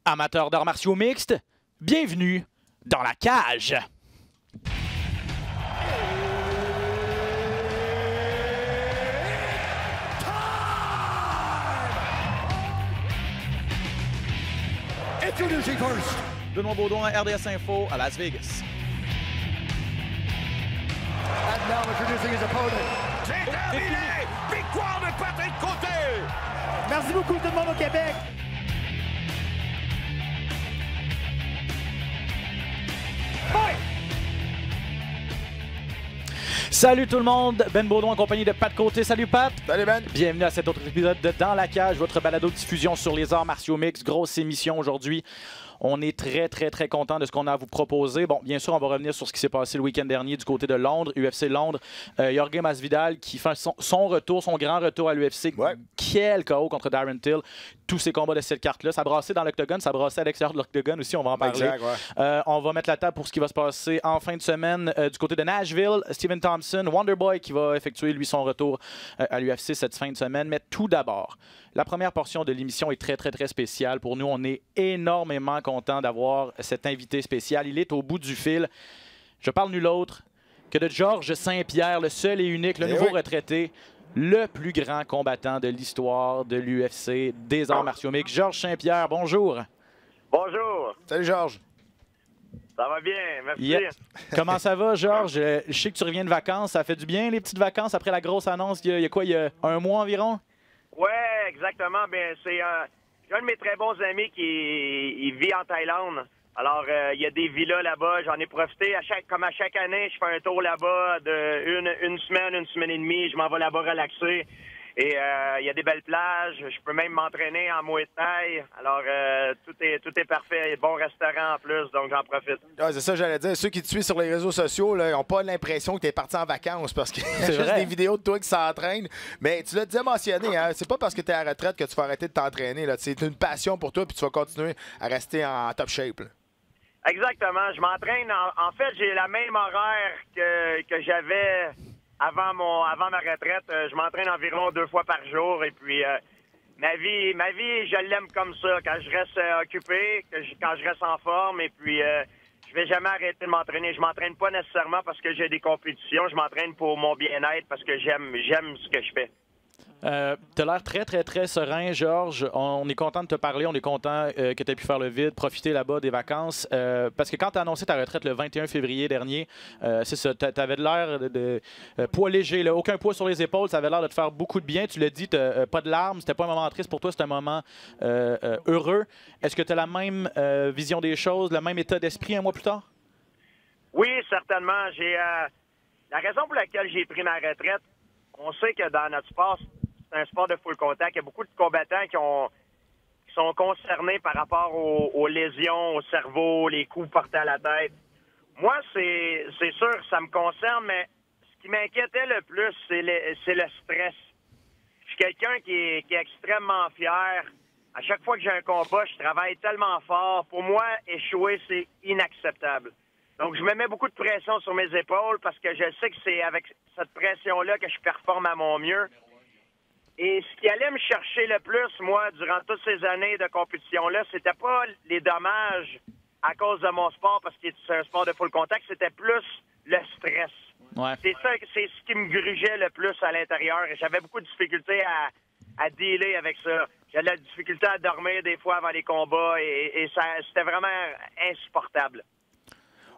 Amateurs d'arts martiaux mixtes, bienvenue dans la cage. Introducing first. Benoît Baudouin, RDS Info à Las Vegas. And now introducing his opponent. C'est terminé! Victoire de Patrick Côté! Merci beaucoup tout le monde au Québec. Salut tout le monde, Ben Baudouin en compagnie de Pat Côté. Salut Pat! Salut Ben! Bienvenue à cet autre épisode de Dans la cage, votre balado-diffusion sur les arts martiaux mixtes. Grosse émission aujourd'hui. On est très content de ce qu'on a à vous proposer. Bon, bien sûr, on va revenir sur ce qui s'est passé le week-end dernier du côté de Londres, UFC Londres. Jorge Masvidal qui fait son retour, son grand retour à l'UFC. Ouais. Quel KO contre Darren Till. Tous ces combats de cette carte-là. Ça brassait dans l'octogone, ça brassait à l'extérieur de l'octogone aussi, on va en parler. Exact, ouais. On va mettre la table pour ce qui va se passer en fin de semaine du côté de Nashville. Stephen Thompson, Wonderboy qui va effectuer lui son retour à l'UFC cette fin de semaine. Mais tout d'abord, la première portion de l'émission est très spéciale. Pour nous, on est énormément content d'avoir cet invité spécial. Il est au bout du fil. Je parle nul autre que de Georges Saint-Pierre, le seul et unique, le nouveau retraité, le plus grand combattant de l'histoire de l'UFC, des arts martiaux mixtes. Georges Saint-Pierre, bonjour. Bonjour, Salut Georges! ça va bien, merci. Yeah. Comment ça va, Georges? Je sais que tu reviens de vacances. Ça fait du bien, les petites vacances, après la grosse annonce il y a un mois environ? Ouais, exactement. Ben, c'est j'ai un de mes très bons amis qui vit en Thaïlande. Alors, il y a des villas là-bas. J'en ai profité. Comme à chaque année, je fais un tour là-bas de une semaine et demie. Je m'en vais là-bas relaxer. Et il y a des belles plages. Je peux même m'entraîner en Muay Thai. Alors, tout est parfait. Bon restaurant en plus, donc j'en profite. Ouais, c'est ça, j'allais dire. Ceux qui te suivent sur les réseaux sociaux n'ont pas l'impression que tu es parti en vacances parce qu'il y a juste vrai. des vidéos de toi qui s'entraînent. Mais tu l'as déjà mentionné, hein, c'est pas parce que tu es à la retraite que tu vas arrêter de t'entraîner. C'est une passion pour toi puis tu vas continuer à rester en top shape. Là. Exactement. Je m'entraîne. En fait, j'ai la même horaire que j'avais avant ma retraite. Je m'entraîne environ 2 fois par jour. Et puis, ma vie, je l'aime comme ça. Quand je reste occupé, quand je reste en forme. Et puis, je vais jamais arrêter de m'entraîner. Je m'entraîne pas nécessairement parce que j'ai des compétitions. Je m'entraîne pour mon bien-être parce que j'aime ce que je fais. Tu as l'air très serein, Georges. On est content de te parler. On est content que tu aies pu faire le vide, profiter là-bas des vacances. Parce que quand tu as annoncé ta retraite le 21 février dernier, c'est ça, tu avais l'air de poids léger, là, aucun poids sur les épaules. Ça avait l'air de te faire beaucoup de bien. Tu l'as dit, pas de larmes. C'était pas un moment triste pour toi, c'était un moment heureux. Est-ce que tu as la même vision des choses, le même état d'esprit un mois plus tard? Oui, certainement. La raison pour laquelle j'ai pris ma retraite, on sait que dans notre sport, c'est un sport de full contact. Il y a beaucoup de combattants qui sont concernés par rapport aux lésions, au cerveau, les coups portés à la tête. Moi, c'est sûr, ça me concerne, mais ce qui m'inquiétait le plus, c'est le stress. Je suis quelqu'un qui est extrêmement fier. À chaque fois que j'ai un combat, je travaille tellement fort. Pour moi, échouer, c'est inacceptable. Donc, je me mets beaucoup de pression sur mes épaules parce que je sais que c'est avec cette pression-là que je performe à mon mieux. Et ce qui allait me chercher le plus, moi, durant toutes ces années de compétition-là, c'était pas les dommages à cause de mon sport, parce que c'est un sport de full contact, c'était plus le stress. Ouais. C'est ce qui me grugeait le plus à l'intérieur. Et j'avais beaucoup de difficultés à dealer avec ça. J'avais de la difficulté à dormir des fois avant les combats et ça, c'était vraiment insupportable.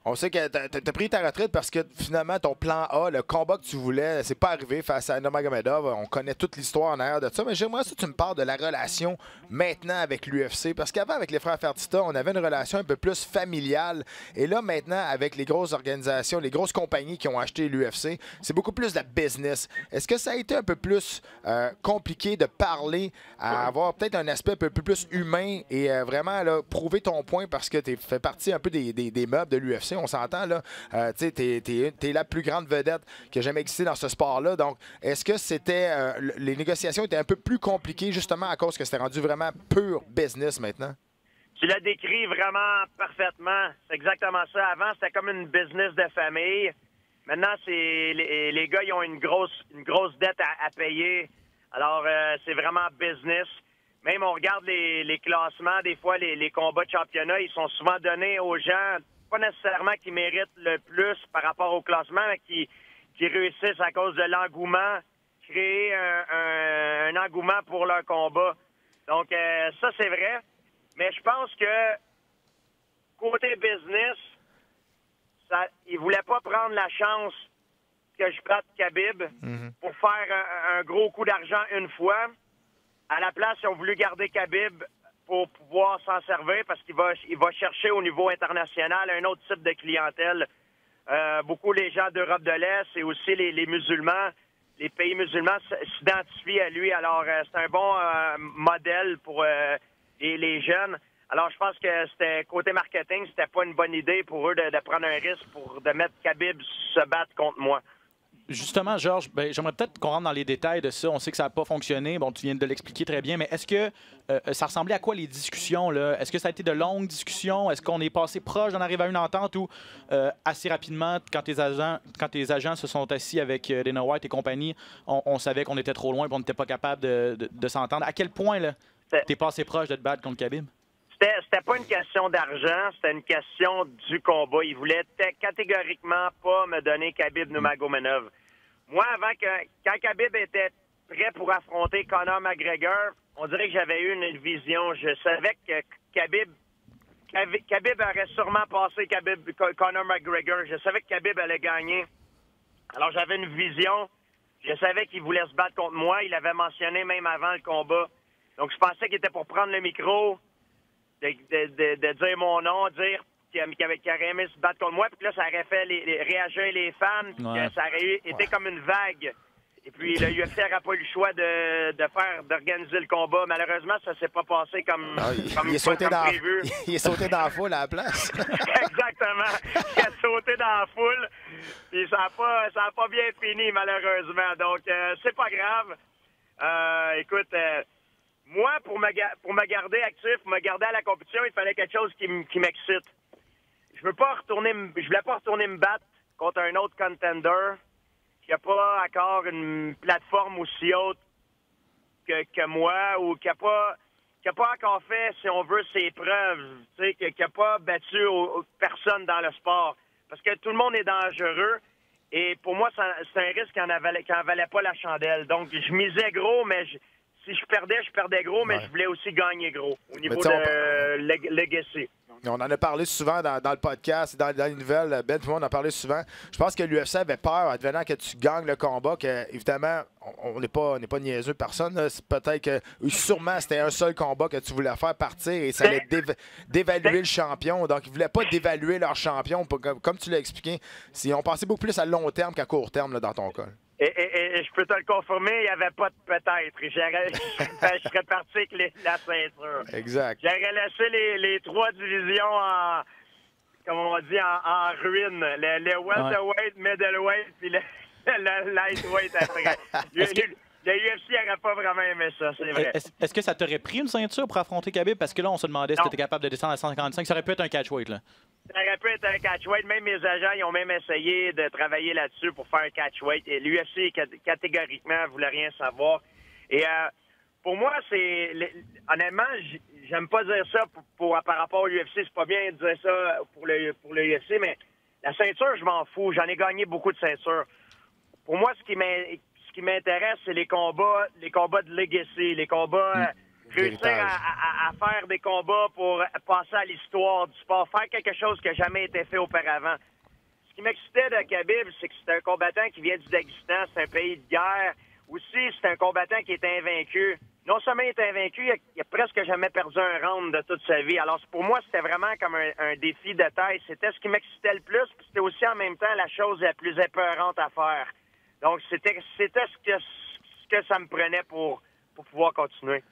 On sait que tu as pris ta retraite parce que finalement, ton plan A, le combat que tu voulais, c'est pas arrivé face à Nurmagomedov. On connaît toute l'histoire en arrière de ça. Mais j'aimerais que tu me parles de la relation maintenant avec l'UFC. Parce qu'avant, avec les frères Fertitta, on avait une relation un peu plus familiale. Et là, maintenant, avec les grosses organisations, les grosses compagnies qui ont acheté l'UFC, c'est beaucoup plus de la business. Est-ce que ça a été un peu plus compliqué de parler, à avoir peut-être un aspect un peu plus humain et vraiment là, prouver ton point parce que tu fais partie un peu des meubles de l'UFC? On s'entend, là. Tu sais, t'es la plus grande vedette qui a jamais existé dans ce sport-là. Donc, est-ce que c'était les négociations étaient un peu plus compliquées justement à cause que c'était rendu vraiment pur business maintenant? Tu l'as décrit vraiment parfaitement. C'est exactement ça. Avant, c'était comme une business de famille. Maintenant, les gars, ils ont une grosse dette à payer. Alors, c'est vraiment business. même on regarde les classements, des fois les combats de championnat, ils sont souvent donnés aux gens, pas nécessairement qui méritent le plus par rapport au classement, mais qui réussissent à cause de l'engouement, créer un engouement pour leur combat. Donc ça, c'est vrai. Mais je pense que côté business, ils ne voulaient pas prendre la chance que je batte Khabib pour faire un gros coup d'argent une fois. À la place, ils ont voulu garder Khabib pour pouvoir s'en servir parce qu'il va chercher au niveau international un autre type de clientèle. Beaucoup les gens d'Europe de l'Est et aussi les musulmans, les pays musulmans s'identifient à lui. Alors, c'est un bon modèle pour les jeunes. Alors, je pense que c'était côté marketing, c'était pas une bonne idée pour eux de prendre un risque de mettre Khabib se battre contre moi. Justement, Georges, j'aimerais peut-être qu'on rentre dans les détails de ça. On sait que ça n'a pas fonctionné. Bon, tu viens de l'expliquer très bien, mais est-ce que ça ressemblait à quoi les discussions, là? Est-ce que ça a été de longues discussions? Est-ce qu'on est passé proche d'en arriver à une entente ou assez rapidement, quand tes agents se sont assis avec Dana White et compagnie, on savait qu'on était trop loin et qu'on n'était pas capable de s'entendre? À quel point t'es passé proche de te battre contre Khabib? C'était pas une question d'argent, c'était une question du combat. Ils voulaient catégoriquement pas me donner Khabib Nurmagomedov. Moi, quand Khabib était prêt pour affronter Conor McGregor, on dirait que j'avais eu une vision. Je savais que Khabib aurait sûrement passé Conor McGregor. Je savais que Khabib allait gagner. Alors, j'avais une vision. Je savais qu'il voulait se battre contre moi. Il l'avait mentionné même avant le combat. Donc, je pensais qu'il était pour prendre le micro, de dire mon nom, dire qu'il aurait aimé se battre contre moi, puis là, ça aurait fait réagir les fans, puis que ça aurait été comme une vague. Et puis, le UFC n'aurait pas eu le choix d'organiser le combat. Malheureusement, ça s'est pas passé comme prévu. Il est sauté dans la foule à la place. Exactement. Il a sauté dans la foule, puis ça a pas bien fini, malheureusement. Donc, c'est pas grave. Écoute... moi, pour me garder actif, pour me garder à la compétition, il fallait quelque chose qui m'excite. Je voulais pas retourner me battre contre un autre contender qui n'a pas encore une plateforme aussi haute que moi ou qui a pas encore fait, si on veut, ses preuves, qui n'a pas battu personne dans le sport. Parce que tout le monde est dangereux. Et pour moi, c'est un risque qui en valait pas la chandelle. Donc, je misais gros, mais... Si je perdais gros, mais je voulais aussi gagner gros au niveau de Legacy. On en a parlé souvent dans le podcast, dans les nouvelles. Ben, tout le monde en a parlé souvent. Je pense que l'UFC avait peur, advenant que tu gagnes le combat, que évidemment, on n'est pas niaiseux, personne. Peut-être que sûrement c'était un seul combat que tu voulais faire partir et ça allait dévaluer le champion. Donc, ils ne voulaient pas dévaluer leur champion. Comme tu l'as expliqué, ils ont pensé beaucoup plus à long terme qu'à court terme là, dans ton cas. Et je peux te le confirmer, il n'y avait pas de peut-être. Je serais parti avec la ceinture. Exact. J'aurais laissé les trois divisions en ruine. Le welterweight, middleweight, puis le lightweight après. Le UFC n'aurait pas vraiment aimé ça, c'est vrai. Est-ce que ça t'aurait pris une ceinture pour affronter Khabib? Parce que là, on se demandait si tu étais capable de descendre à 155. Ça aurait pu être un catchweight, là. Ça aurait pu être un catchweight. Même mes agents, ils ont même essayé de travailler là-dessus pour faire un catchweight. Et l'UFC, catégoriquement, ne voulait rien savoir. Et pour moi, honnêtement, j'aime pas dire ça par rapport au UFC. C'est pas bien de dire ça pour le UFC, mais la ceinture, je m'en fous. J'en ai gagné beaucoup de ceintures. Pour moi, ce qui m'intéresse, c'est les combats de legacy, les combats... réussir à faire des combats pour passer à l'histoire du sport, faire quelque chose qui n'a jamais été fait auparavant. Ce qui m'excitait de Khabib, c'est que c'est un combattant qui vient du Daghestan, c'est un pays de guerre. Aussi, c'est un combattant qui est invaincu. Non seulement il est invaincu, il a presque jamais perdu un round de toute sa vie. Alors pour moi, c'était vraiment comme un défi de taille. C'était ce qui m'excitait le plus, puis c'était aussi en même temps la chose la plus épeurante à faire. Donc c'était ce que ça me prenait pour pouvoir continuer.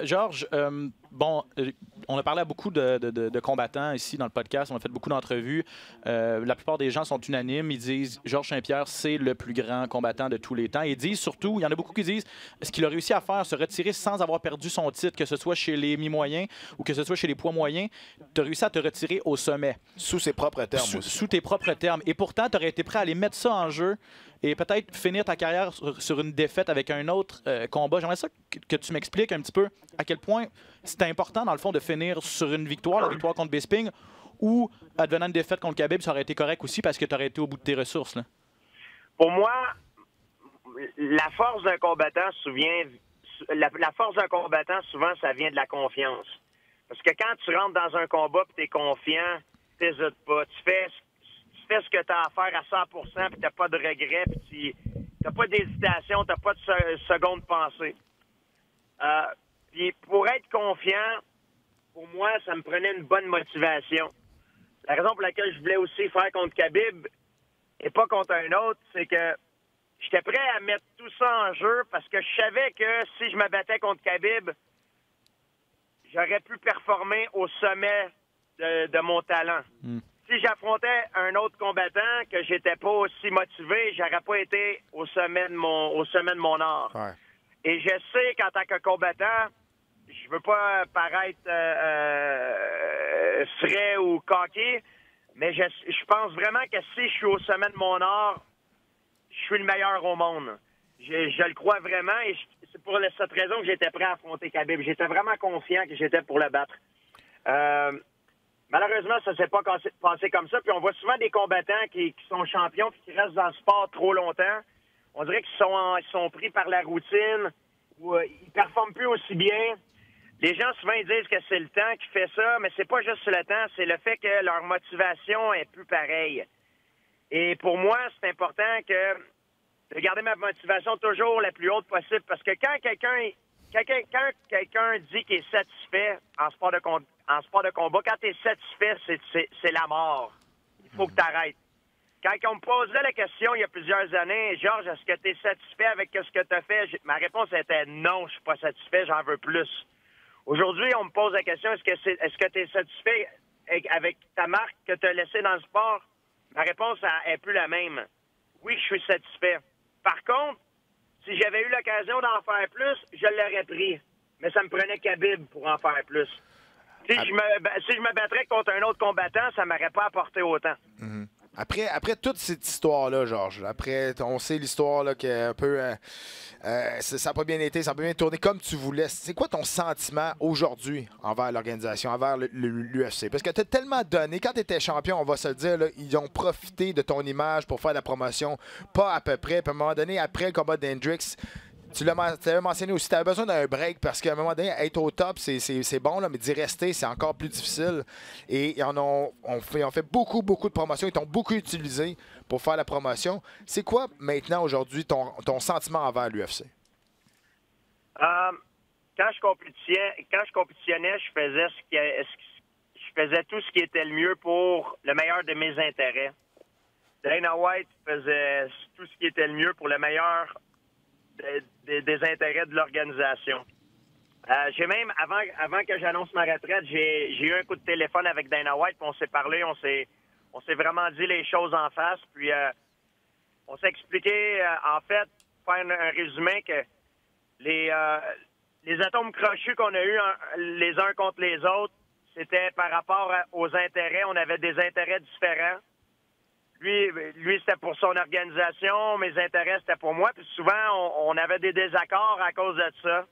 Georges, on a parlé à beaucoup de combattants ici dans le podcast. On a fait beaucoup d'entrevues. La plupart des gens sont unanimes. Ils disent Georges Saint-Pierre, c'est le plus grand combattant de tous les temps. Ils disent surtout, il y en a beaucoup qui disent, ce qu'il a réussi à faire, se retirer sans avoir perdu son titre, que ce soit chez les mi-moyens ou que ce soit chez les poids moyens. Tu as réussi à te retirer au sommet. Sous ses propres termes aussi. Sous tes propres termes. Et pourtant, tu aurais été prêt à aller mettre ça en jeu et peut-être finir ta carrière sur une défaite avec un autre combat. J'aimerais ça que tu m'expliques un petit peu à quel point c'était important, dans le fond, de finir sur une victoire, la victoire contre Bisping, ou advenant une défaite contre Khabib, ça aurait été correct aussi parce que tu aurais été au bout de tes ressources. Là. Pour moi, la force d'un combattant, la force d'un combattant, souvent, ça vient de la confiance. Parce que quand tu rentres dans un combat et tu es confiant, tu n'hésites pas. Tu fais ce que tu as à faire à 100% puis tu n'as pas de regrets, puis tu n'as pas d'hésitation, tu n'as pas de seconde pensée. Puis pour être confiant, pour moi, ça me prenait une bonne motivation. La raison pour laquelle je voulais aussi faire contre Khabib et pas contre un autre, c'est que j'étais prêt à mettre tout ça en jeu parce que je savais que si je me battais contre Khabib, j'aurais pu performer au sommet de mon talent. Si j'affrontais un autre combattant que j'étais pas aussi motivé, j'aurais pas été au sommet de mon art. Ouais. Et je sais qu'en tant que combattant, je veux pas paraître frais ou coquille, mais je pense vraiment que si je suis au sommet de mon art, je suis le meilleur au monde. Je le crois vraiment et c'est pour cette raison que j'étais prêt à affronter Khabib. J'étais vraiment confiant que j'étais pour le battre. Malheureusement, ça ne s'est pas passé comme ça. Puis on voit souvent des combattants qui sont champions et qui restent dans le sport trop longtemps. On dirait qu'ils sont pris par la routine ou ils ne performent plus aussi bien. Les gens, souvent, ils disent que c'est le temps qui fait ça, mais c'est pas juste le temps, c'est le fait que leur motivation est plus pareille. Et pour moi, c'est important de garder ma motivation toujours la plus haute possible, parce que quand quelqu'un dit qu'il est satisfait en sport de combat, quand tu es satisfait, c'est la mort. Il faut que tu arrêtes. Quand on me posait la question il y a plusieurs années, Georges, est-ce que tu es satisfait avec ce que tu as fait? Ma réponse était non, je suis pas satisfait, j'en veux plus. Aujourd'hui, on me pose la question, est-ce que tu es satisfait avec ta marque que tu as laissée dans le sport? Ma réponse est plus la même. Oui, je suis satisfait. Par contre, si j'avais eu l'occasion d'en faire plus, je l'aurais pris. Mais ça me prenait Khabib pour en faire plus. Si je me battrais contre un autre combattant, ça ne m'aurait pas apporté autant. Mm-hmm. Après toute cette histoire-là, Georges, après, on sait l'histoire là, que un peu, ça n'a pas bien été, ça n'a pas bien tourné comme tu voulais. C'est quoi ton sentiment aujourd'hui envers l'organisation, envers l'UFC? Parce que tu as tellement donné. Quand tu étais champion, on va se le dire, là, ils ont profité de ton image pour faire la promotion, pas à peu près. Puis à un moment donné, après le combat d'Hendrix, tu l'avais mentionné aussi, tu avais besoin d'un break parce qu'à un moment donné, être au top, c'est bon, là, mais d'y rester, c'est encore plus difficile. Et on fait beaucoup de promotions. Ils t'ont beaucoup utilisé pour faire la promotion. C'est quoi maintenant, aujourd'hui, ton sentiment envers l'UFC? Quand je compétitionnais, je faisais tout ce qui était le mieux pour le meilleur de mes intérêts. Dana White faisait tout ce qui était le mieux pour le meilleur des intérêts de l'organisation. J'ai même, avant que j'annonce ma retraite, j'ai eu un coup de téléphone avec Dana White, puis on s'est parlé, on s'est vraiment dit les choses en face, puis on s'est expliqué, en fait, faire un résumé que les atomes crochus qu'on a eus les uns contre les autres, c'était par rapport aux intérêts. On avait des intérêts différents. Lui, c'était pour son organisation, mes intérêts, c'était pour moi. Puis souvent, on avait des désaccords à cause de ça.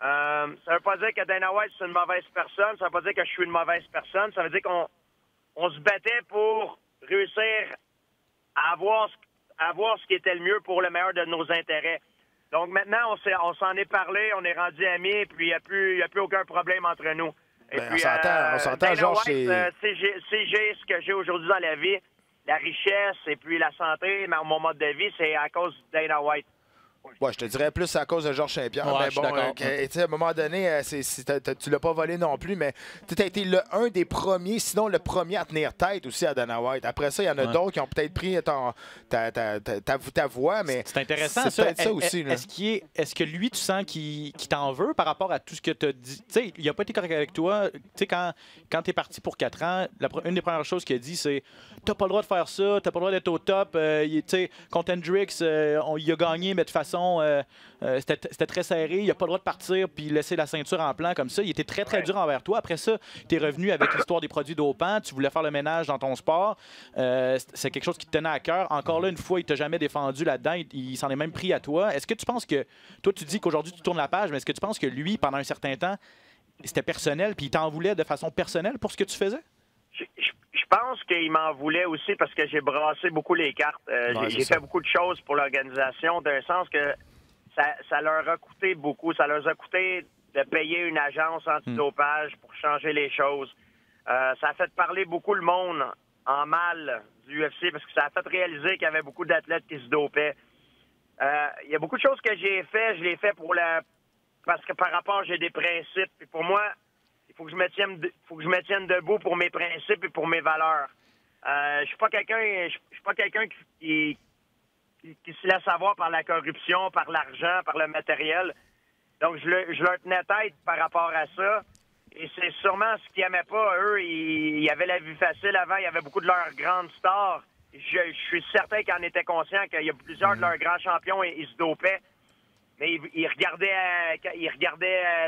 Ça veut pas dire que Dana White, c'est une mauvaise personne. Ça veut pas dire que je suis une mauvaise personne. Ça veut dire qu'on se battait pour réussir à avoir ce qui était le mieux pour le meilleur de nos intérêts. Donc maintenant, on s'en est parlé, on est rendu amis, puis il n'y a plus aucun problème entre nous. Et ben, puis, on s'entend, Georges, si j'ai ce que j'ai aujourd'hui dans la vie, la richesse et puis la santé, mon mode de vie, c'est à cause de Dana White. Ouais, je te dirais plus c'est à cause de Georges Saint-Pierre. Ouais, mais bon, à un moment donné, tu l'as pas volé non plus, mais tu as été un des premiers, sinon le premier à tenir tête aussi à Dana White. Après ça, il y en a d'autres qui ont peut-être pris ta voix, mais c'est intéressant, c'est peut-être ça aussi. Est-ce que lui, tu sens qu'il t'en veut par rapport à tout ce que tu as dit? Tu sais, il n'a pas été correct avec toi. Tu sais, quand tu es parti pour 4 ans, une des premières choses qu'il a dit, c'est t'as pas le droit de faire ça, t'as pas le droit d'être au top. Contre Hendrix, il a gagné, mais de façon façon, c'était très serré. Il n'a pas le droit de partir puis laisser la ceinture en plan comme ça. Il était très, très dur envers toi. Après ça, tu es revenu avec l'histoire des produits dopants. Tu voulais faire le ménage dans ton sport. C'est quelque chose qui te tenait à cœur. Encore là, une fois, il t'a jamais défendu là-dedans. Il s'en est même pris à toi. Est-ce que tu penses que... Toi, tu dis qu'aujourd'hui, tu tournes la page, mais est-ce que tu penses que lui, pendant un certain temps, c'était personnel puis il t'en voulait de façon personnelle pour ce que tu faisais? Je pense qu'il m'en voulait aussi parce que j'ai brassé beaucoup les cartes. J'ai fait beaucoup de choses pour l'organisation, d'un sens que ça leur a coûté beaucoup. Ça leur a coûté de payer une agence antidopage pour changer les choses. Ça a fait parler beaucoup le monde en mal du UFC parce que ça a fait réaliser qu'il y avait beaucoup d'athlètes qui se dopaient. Il y a beaucoup de choses que j'ai fait. Je l'ai fait parce que par rapport, j'ai des principes. Et pour moi, il faut que je me tienne debout pour mes principes et pour mes valeurs. Je suis pas quelqu'un qui se laisse avoir par la corruption, par l'argent, par le matériel. Donc, je leur tenais tête par rapport à ça. Et c'est sûrement ce qu'ils n'aimaient pas. Eux, ils avaient la vie facile avant. Il y avait beaucoup de leurs grandes stars. Je suis certain qu'ils en étaient conscients qu'il y a plusieurs de leurs grands champions, ils se dopaient. Mais ils regardaient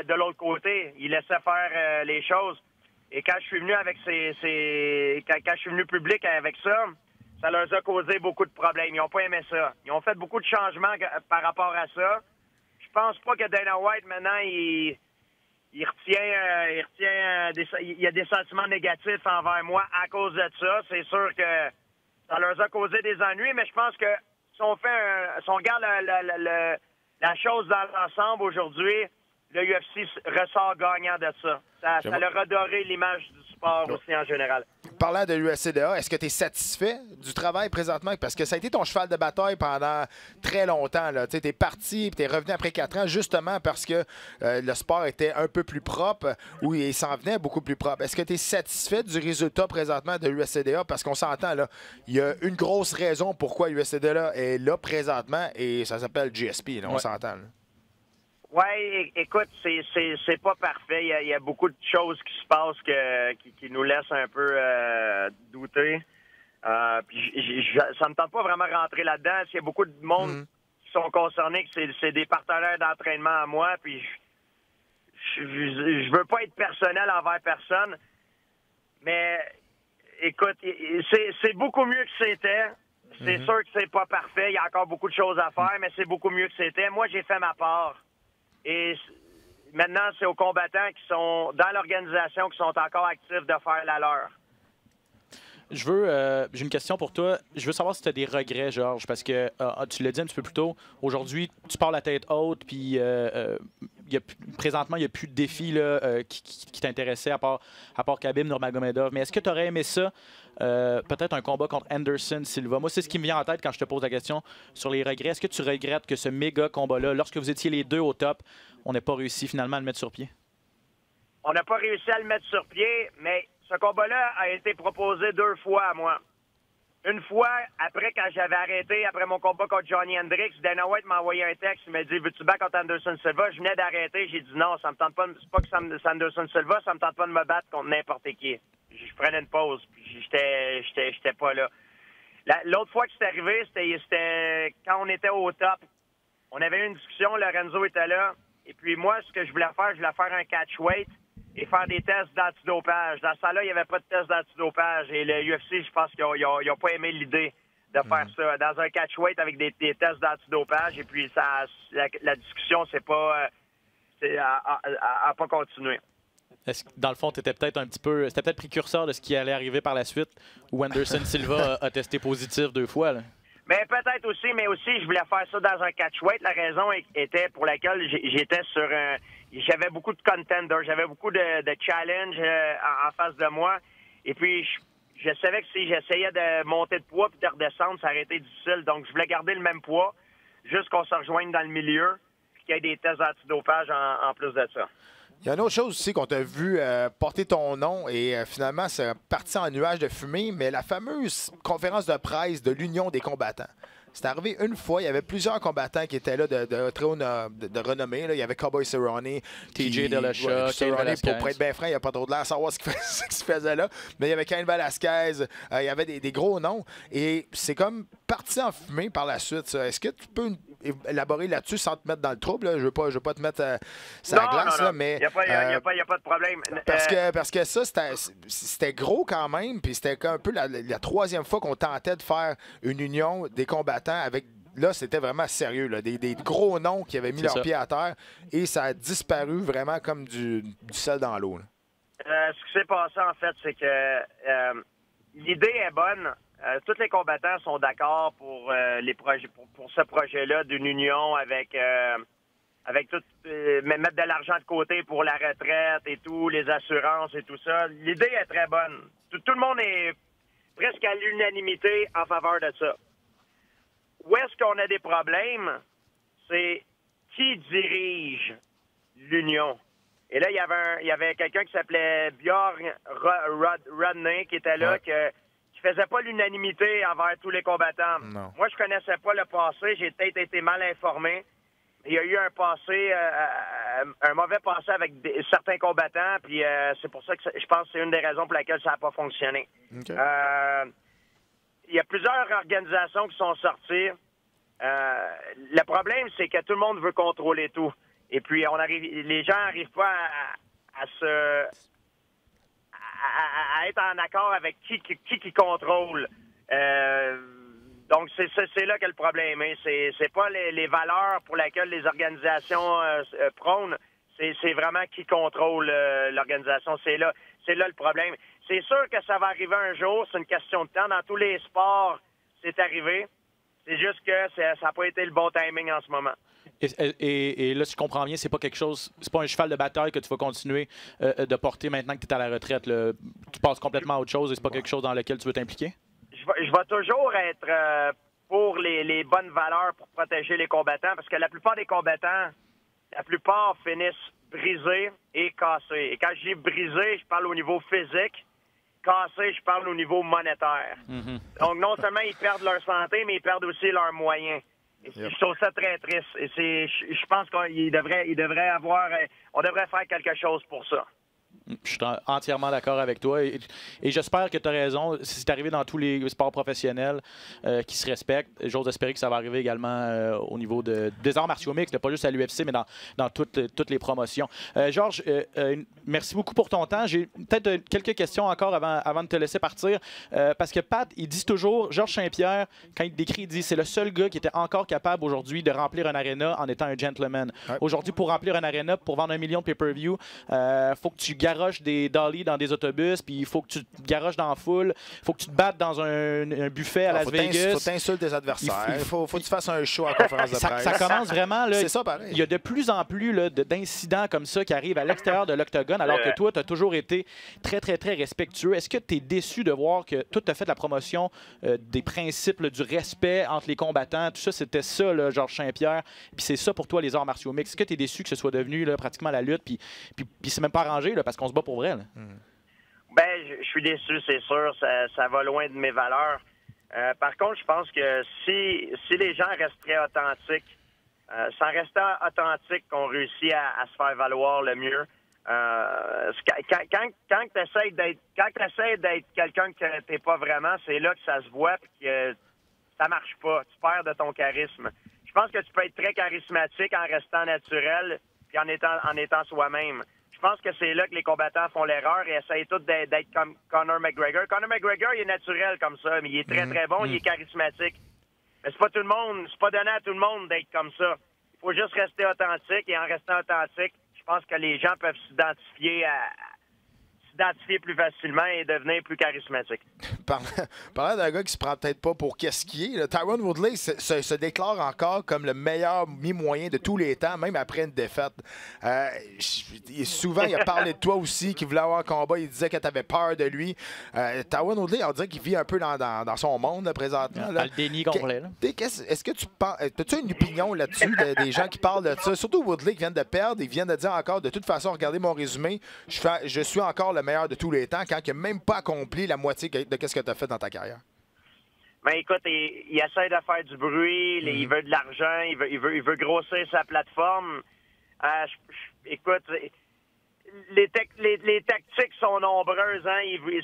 de l'autre côté. Ils laissaient faire les choses. Et quand je suis venu avec quand je suis venu public avec ça, ça leur a causé beaucoup de problèmes. Ils n'ont pas aimé ça. Ils ont fait beaucoup de changements par rapport à ça. Je pense pas que Dana White, maintenant, il y a des sentiments négatifs envers moi à cause de ça. C'est sûr que ça leur a causé des ennuis, mais je pense que si on regarde la chose dans l'ensemble aujourd'hui, le UFC ressort gagnant de ça. Ça leur a doré l'image du sport aussi en général. Parlant de l'UFCDA, est-ce que tu es satisfait du travail présentement? Parce que ça a été ton cheval de bataille pendant très longtemps. Tu es parti et tu es revenu après 4 ans justement parce que le sport était un peu plus propre ou il s'en venait beaucoup plus propre. Est-ce que tu es satisfait du résultat présentement de l'UFCDA? Parce qu'on s'entend, là, il y a une grosse raison pourquoi l'UFCDA est là présentement et ça s'appelle GSP. Là, on s'entend. Là. Oui, écoute, c'est pas parfait. Il y a beaucoup de choses qui se passent qui nous laissent un peu douter. Puis ça me tente pas vraiment rentrer là-dedans. Il y a beaucoup de monde qui sont concernés, que c'est des partenaires d'entraînement à moi. Puis je veux pas être personnel envers personne. Mais écoute, c'est beaucoup mieux que c'était. C'est sûr que c'est pas parfait. Il y a encore beaucoup de choses à faire, mais c'est beaucoup mieux que c'était. Moi, j'ai fait ma part. Et maintenant, c'est aux combattants qui sont dans l'organisation, qui sont encore actifs, de faire la leur. J'ai une question pour toi. Je veux savoir si tu as des regrets, Georges, parce que tu l'as dit un petit peu plus tôt. Aujourd'hui, tu pars la tête haute, puis présentement, il n'y a plus de défis là, qui t'intéressaient à part Khabib Nurmagomedov. Mais est-ce que tu aurais aimé ça? Peut-être un combat contre Anderson Silva. Moi, c'est ce qui me vient en tête quand je te pose la question sur les regrets. Est-ce que tu regrettes que ce méga combat-là, lorsque vous étiez les deux au top, on n'ait pas réussi finalement à le mettre sur pied? On n'a pas réussi à le mettre sur pied, mais ce combat-là a été proposé 2 fois à moi. Une fois, après, quand j'avais arrêté, après mon combat contre Johnny Hendricks, Dana White m'a envoyé un texte, il m'a dit « Veux-tu battre contre Anderson Silva? » Je venais d'arrêter, j'ai dit non, ça me tente pas. C'est pas que c'est Anderson Silva, ça me tente pas de me battre contre n'importe qui. Je prenais une pause, puis j'étais pas là. L'autre fois que c'est arrivé, c'était quand on était au top. On avait eu une discussion, Lorenzo était là, et puis moi, ce que je voulais faire un catchweight et faire des tests d'antidopage. Dans ce temps-là, il n'y avait pas de test d'antidopage, et le UFC, je pense qu'ils n'ont pas aimé l'idée de faire ça. Dans un catchweight avec des tests d'antidopage, et puis la discussion, a pas continué. Est-ce que, dans le fond, c'était peut-être précurseur de ce qui allait arriver par la suite, où Anderson Silva a testé positif 2 fois, là? Mais peut-être aussi, je voulais faire ça dans un catchweight. La raison était pour laquelle j'étais sur j'avais beaucoup de contenders, j'avais beaucoup de challenges en face de moi. Et puis, je savais que si j'essayais de monter de poids puis de redescendre, ça aurait été difficile. Donc, je voulais garder le même poids, juste qu'on se rejoigne dans le milieu, puis qu'il y ait des tests antidopage en plus de ça. Il y a une autre chose aussi qu'on t'a vu porter ton nom et finalement, c'est parti en nuage de fumée, mais la fameuse conférence de presse de l'Union des combattants. C'est arrivé une fois, il y avait plusieurs combattants qui étaient là de très haut de renommée. Là. Il y avait Cowboy Cerrone, TJ Dillashaw, Cain Velasquez. Pour être bien franc, il n'y a pas trop de l'air à savoir ce qu'il se faisait là. Mais il y avait Cain Velasquez, il y avait des gros noms. Et c'est comme parti en fumée par la suite. Est-ce que tu peux élaborer là-dessus sans te mettre dans le trouble. Là. Je veux pas te mettre sur la glace, là, mais... Il n'y a pas de problème. Parce que ça, c'était gros quand même, puis c'était un peu la troisième fois qu'on tentait de faire une union des combattants avec... Là, c'était vraiment sérieux, là. Des gros noms qui avaient mis leurs pieds à terre, et ça a disparu vraiment comme du sel dans l'eau. Ce qui s'est passé, en fait, c'est que l'idée est bonne. Tous les combattants sont d'accord pour les projets, pour ce projet-là d'une union avec tout, mettre de l'argent de côté pour la retraite et tout, les assurances et tout ça. L'idée est très bonne. Tout le monde est presque à l'unanimité en faveur de ça. Où est-ce qu'on a des problèmes? C'est qui dirige l'union. Et là, il y avait quelqu'un qui s'appelait Bjorn Rodney qui était là, qui faisait pas l'unanimité envers tous les combattants. Non. Moi, je connaissais pas le passé. J'ai peut-être été mal informé. Il y a eu un passé, un mauvais passé avec certains combattants, puis c'est pour ça que je pense que c'est une des raisons pour laquelle ça n'a pas fonctionné. Okay. Il y a plusieurs organisations qui sont sorties. Le problème, c'est que tout le monde veut contrôler tout. Et puis, les gens n'arrivent pas à être en accord avec qui contrôle. Donc, c'est là que le problème est. C'est pas les valeurs pour lesquelles les organisations prônent. C'est vraiment qui contrôle l'organisation. C'est là le problème. C'est sûr que ça va arriver un jour. C'est une question de temps. Dans tous les sports, c'est arrivé. C'est juste que ça n'a pas été le bon timing en ce moment. Et là, si je comprends bien, c'est pas quelque chose, c'est pas un cheval de bataille que tu vas continuer de porter maintenant que tu es à la retraite. Là. Tu passes complètement à autre chose et c'est pas quelque chose dans lequel tu veux t'impliquer? Je vais toujours être pour les bonnes valeurs pour protéger les combattants parce que la plupart des combattants, finissent brisés et cassés. Et quand je dis brisés, je parle au niveau physique. Cassés, je parle au niveau monétaire. Mm-hmm. Donc, non seulement ils perdent leur santé, mais ils perdent aussi leurs moyens. Je trouve ça très triste. Et je pense qu'on devrait faire quelque chose pour ça. Je suis entièrement d'accord avec toi et j'espère que tu as raison. C'est arrivé dans tous les sports professionnels qui se respectent. J'ose espérer que ça va arriver également au niveau des arts martiaux mixtes, pas juste à l'UFC, mais dans toutes les promotions. Georges, merci beaucoup pour ton temps. J'ai peut-être quelques questions encore avant de te laisser partir. Parce que Pat, il dit toujours, Georges Saint-Pierre, quand il te décrit, il dit c'est le seul gars qui était encore capable aujourd'hui de remplir un aréna en étant un gentleman. Ouais. Aujourd'hui, pour remplir un aréna, pour vendre 1 million de pay-per-view, faut que tu garoches des dollies dans des autobus, puis il faut que tu te garoches dans la foule, il faut que tu te battes dans un buffet à Las Vegas. Il faut t'insulter tes adversaires. Il faut que tu fasses un show à conférence de presse. Ça commence vraiment. Là, c'est ça, pareil. Il y a de plus en plus d'incidents comme ça qui arrivent à l'extérieur de l'octogone, alors que toi, tu as toujours été très, très, très respectueux. Est-ce que tu es déçu de voir que toi, tu as fait la promotion des principes du respect entre les combattants? Tout ça, c'était ça, là, Georges Saint-Pierre. Puis c'est ça pour toi, les arts martiaux mixtes. Est-ce que tu es déçu que ce soit devenu là, pratiquement la lutte? Puis c'est même pas arrangé, là, parce qu'on se bat pour vrai. Là. Ben, je suis déçu, c'est sûr. Ça va loin de mes valeurs. Par contre, je pense que si les gens resteraient authentiques, c'est en restant authentique qu'on réussit à se faire valoir le mieux. Quand tu essaies d'être quelqu'un que t'es pas vraiment, c'est là que ça se voit et que ça marche pas. Tu perds de ton charisme. Je pense que tu peux être très charismatique en restant naturel et en étant soi-même. Je pense que c'est là que les combattants font l'erreur et essayent tous d'être comme Conor McGregor. Conor McGregor, il est naturel comme ça, mais il est très, très bon, il est charismatique. Mais c'est pas tout le monde, c'est pas donné à tout le monde d'être comme ça. Il faut juste rester authentique et en restant authentique, je pense que les gens peuvent s'identifier plus facilement et devenir plus charismatique. Parlant d'un gars qui se prend peut-être pas pour qu'est-ce qu'il est, Tyron Woodley se déclare encore comme le meilleur mi-moyen de tous les temps, même après une défaite. Souvent, il a parlé de toi aussi, qu'il voulait avoir un combat, il disait que tu avais peur de lui. Tyron Woodley, on dirait qu'il vit un peu dans son monde là, présentement. Dans le déni complet. Est-ce que tu penses... As-tu une opinion là-dessus des gens qui parlent de ça? Surtout Woodley qui vient de perdre, il vient de dire encore, de toute façon, regardez mon résumé, je suis encore le meilleur de tous les temps quand il n'a même pas accompli la moitié de ce que tu as fait dans ta carrière. Ben écoute, il essaie de faire du bruit, il veut de l'argent, il veut grossir sa plateforme. Écoute, les tactiques sont nombreuses. Hein?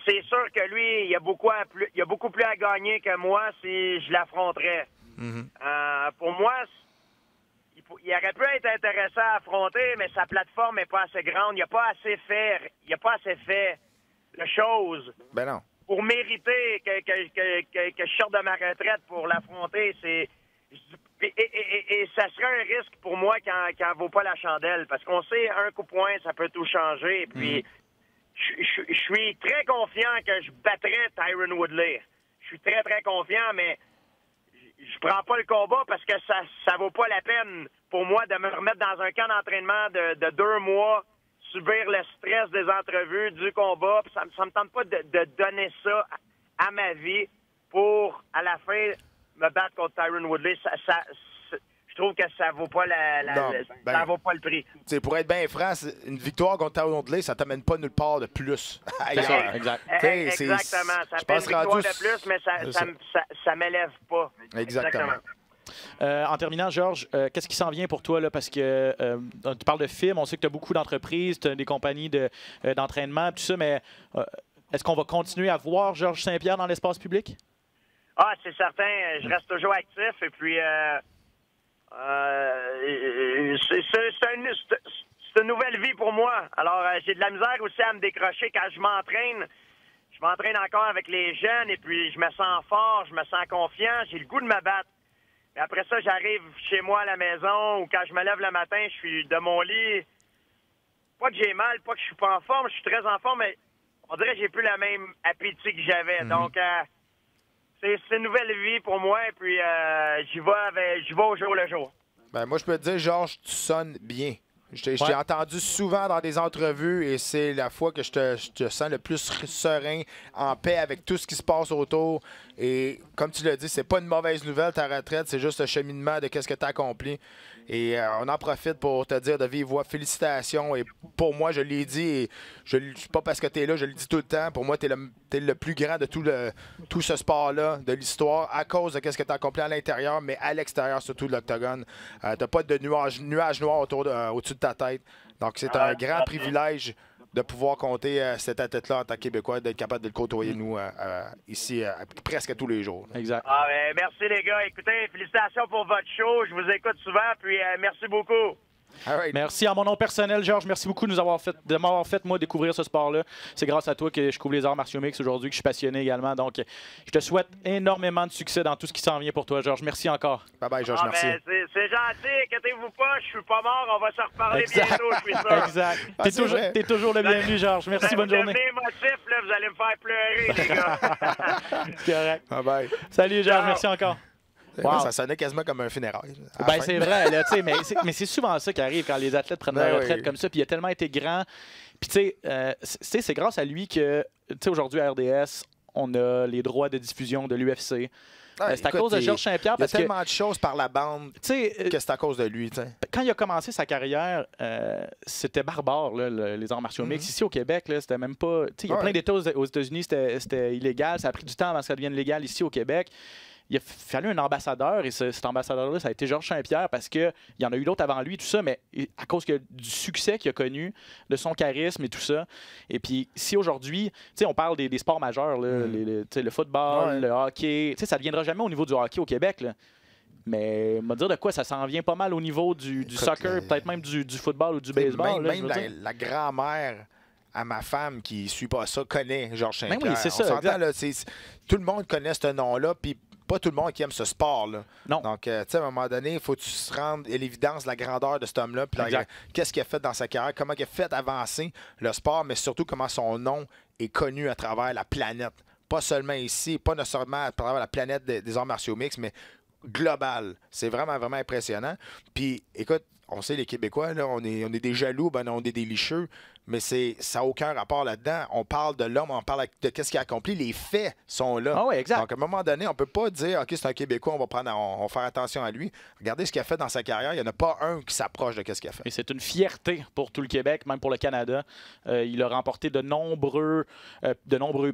C'est sûr que lui, il y a beaucoup plus à gagner que moi si je l'affronterais. Pour moi, il aurait pu être intéressant à affronter, mais sa plateforme n'est pas assez grande. Il n'a pas assez fait de choses. Ben non. Pour mériter que je sorte de ma retraite pour l'affronter. Et ça serait un risque pour moi quand elle vaut pas la chandelle. Parce qu'on sait, un coup de poing, ça peut tout changer. Puis je suis très confiant que je battrais Tyron Woodley. Je suis très, très confiant, mais je prends pas le combat parce que ça vaut pas la peine pour moi de me remettre dans un camp d'entraînement de 2 mois, subir le stress des entrevues, du combat. Ça me tente pas de donner ça à ma vie pour, à la fin, me battre contre Tyron Woodley. Je trouve que ça vaut pas ça vaut pas le prix. Pour être bien franc, une victoire contre Tyron Woodley, ça t'amène pas nulle part de plus ailleurs. Exactement. Ça fait une victoire de plus, mais ça m'élève pas. Exactement. En terminant, Georges, qu'est-ce qui s'en vient pour toi? Là, parce que tu parles de films, on sait que tu as beaucoup d'entreprises, tu as des compagnies d'entraînement, tout ça, mais est-ce qu'on va continuer à voir Georges Saint-Pierre dans l'espace public? Ah, c'est certain. Je reste toujours actif et puis c'est une nouvelle vie pour moi. Alors, j'ai de la misère aussi à me décrocher quand je m'entraîne. Je m'entraîne encore avec les jeunes et puis je me sens fort, je me sens confiant, j'ai le goût de me battre. Et après ça, j'arrive chez moi à la maison ou quand je me lève le matin, je suis de mon lit. Pas que j'ai mal, pas que je suis pas en forme, je suis très en forme, mais on dirait que j'ai plus le même appétit que j'avais. Donc, c'est une nouvelle vie pour moi et puis j'y vais au jour le jour. Ben, moi, je peux te dire, Georges, tu sonnes bien. Je t'ai entendu souvent dans des entrevues et c'est la fois que je te sens le plus serein, en paix avec tout ce qui se passe autour. Et comme tu l'as dit, c'est pas une mauvaise nouvelle ta retraite, c'est juste un cheminement de qu'est-ce que tu as accompli. Et on en profite pour te dire de vive voix, félicitations. Et pour moi, je l'ai dit, et pas parce que tu es là, je le dis tout le temps. Pour moi, tu es le plus grand de tout ce sport-là, de l'histoire, à cause de ce que tu as accompli à l'intérieur, mais à l'extérieur, surtout de l'octogone. Tu n'as pas de nuage noir au-dessus de ta tête. Donc, c'est un grand privilège de pouvoir compter cet athlète-là en tant que Québécois, d'être capable de le côtoyer, nous, ici, presque tous les jours. Exact. Merci, les gars. Écoutez, félicitations pour votre show. Je vous écoute souvent, puis merci beaucoup. Right. Merci. En mon nom personnel, Georges, merci beaucoup de m'avoir fait, moi, découvrir ce sport-là. C'est grâce à toi que je couvre les arts martiaux mixtes aujourd'hui, que je suis passionné également. Donc, je te souhaite énormément de succès dans tout ce qui s'en vient pour toi, Georges. Merci encore. Bye-bye, Georges. Merci. C'est gentil. Inquiétez-vous pas. Je suis pas mort. On va se reparler bientôt, je suis sûr. Exact. T'es toujours le bienvenu, Georges. Merci, bonne journée. Vous devenez émotif, là. Vous allez me faire pleurer, les gars. C'est correct. Bye-bye. Salut, Georges. Merci encore. Wow. Ça sonnait quasiment comme un funérail. Ben, c'est vrai, là, mais c'est souvent ça qui arrive quand les athlètes prennent leur retraite comme ça. Puis il a tellement été grand. Puis tu sais, c'est grâce à lui que, tu sais, aujourd'hui à RDS, on a les droits de diffusion de l'UFC. C'est à cause de Georges Saint-Pierre. Il y a tellement de choses par la bande que c'est à cause de lui. Quand il a commencé sa carrière, c'était barbare, là, les arts martiaux mixtes. Ici au Québec, c'était même pas... Il y a plein d'États aux États-Unis, c'était illégal. Ça a pris du temps avant que ça devienne légal ici au Québec. Il a fallu un ambassadeur, et cet ambassadeur-là, ça a été Georges Saint-Pierre, parce qu'il y en a eu d'autres avant lui, tout ça, mais à cause du succès qu'il a connu, de son charisme et tout ça. Et puis, si aujourd'hui, on parle des sports majeurs, là, le football, le hockey, ça ne deviendra jamais au niveau du hockey au Québec, là. Mais on va dire de quoi, ça s'en vient pas mal au niveau du soccer, peut-être même du football ou du baseball. Même la grand-mère à ma femme qui ne suit pas ça connaît Georges Saint-Pierre. Ben oui, c'est ça. On s'entend, là, tout le monde connaît ce nom-là, puis pas tout le monde qui aime ce sport-là. Non. Donc, tu sais, à un moment donné, il faut que tu te rendes à l'évidence de la grandeur de cet homme-là, puis qu'est-ce qu'il a fait dans sa carrière, comment il a fait avancer le sport, mais surtout comment son nom est connu à travers la planète. Pas seulement ici, pas nécessairement à travers la planète des arts martiaux mixtes, mais global. C'est vraiment, vraiment impressionnant. Puis, écoute, on sait, les Québécois, là, on est des jaloux, on est des licheux, mais ça n'a aucun rapport là-dedans. On parle de l'homme, on parle de qu'est-ce qu'il a accompli. Les faits sont là. Ah oui, exact. Donc, à un moment donné, on ne peut pas dire, OK, c'est un Québécois, on va faire attention à lui. Regardez ce qu'il a fait dans sa carrière. Il n'y en a pas un qui s'approche de ce qu'il a fait. Et c'est une fierté pour tout le Québec, même pour le Canada. Il a remporté de nombreux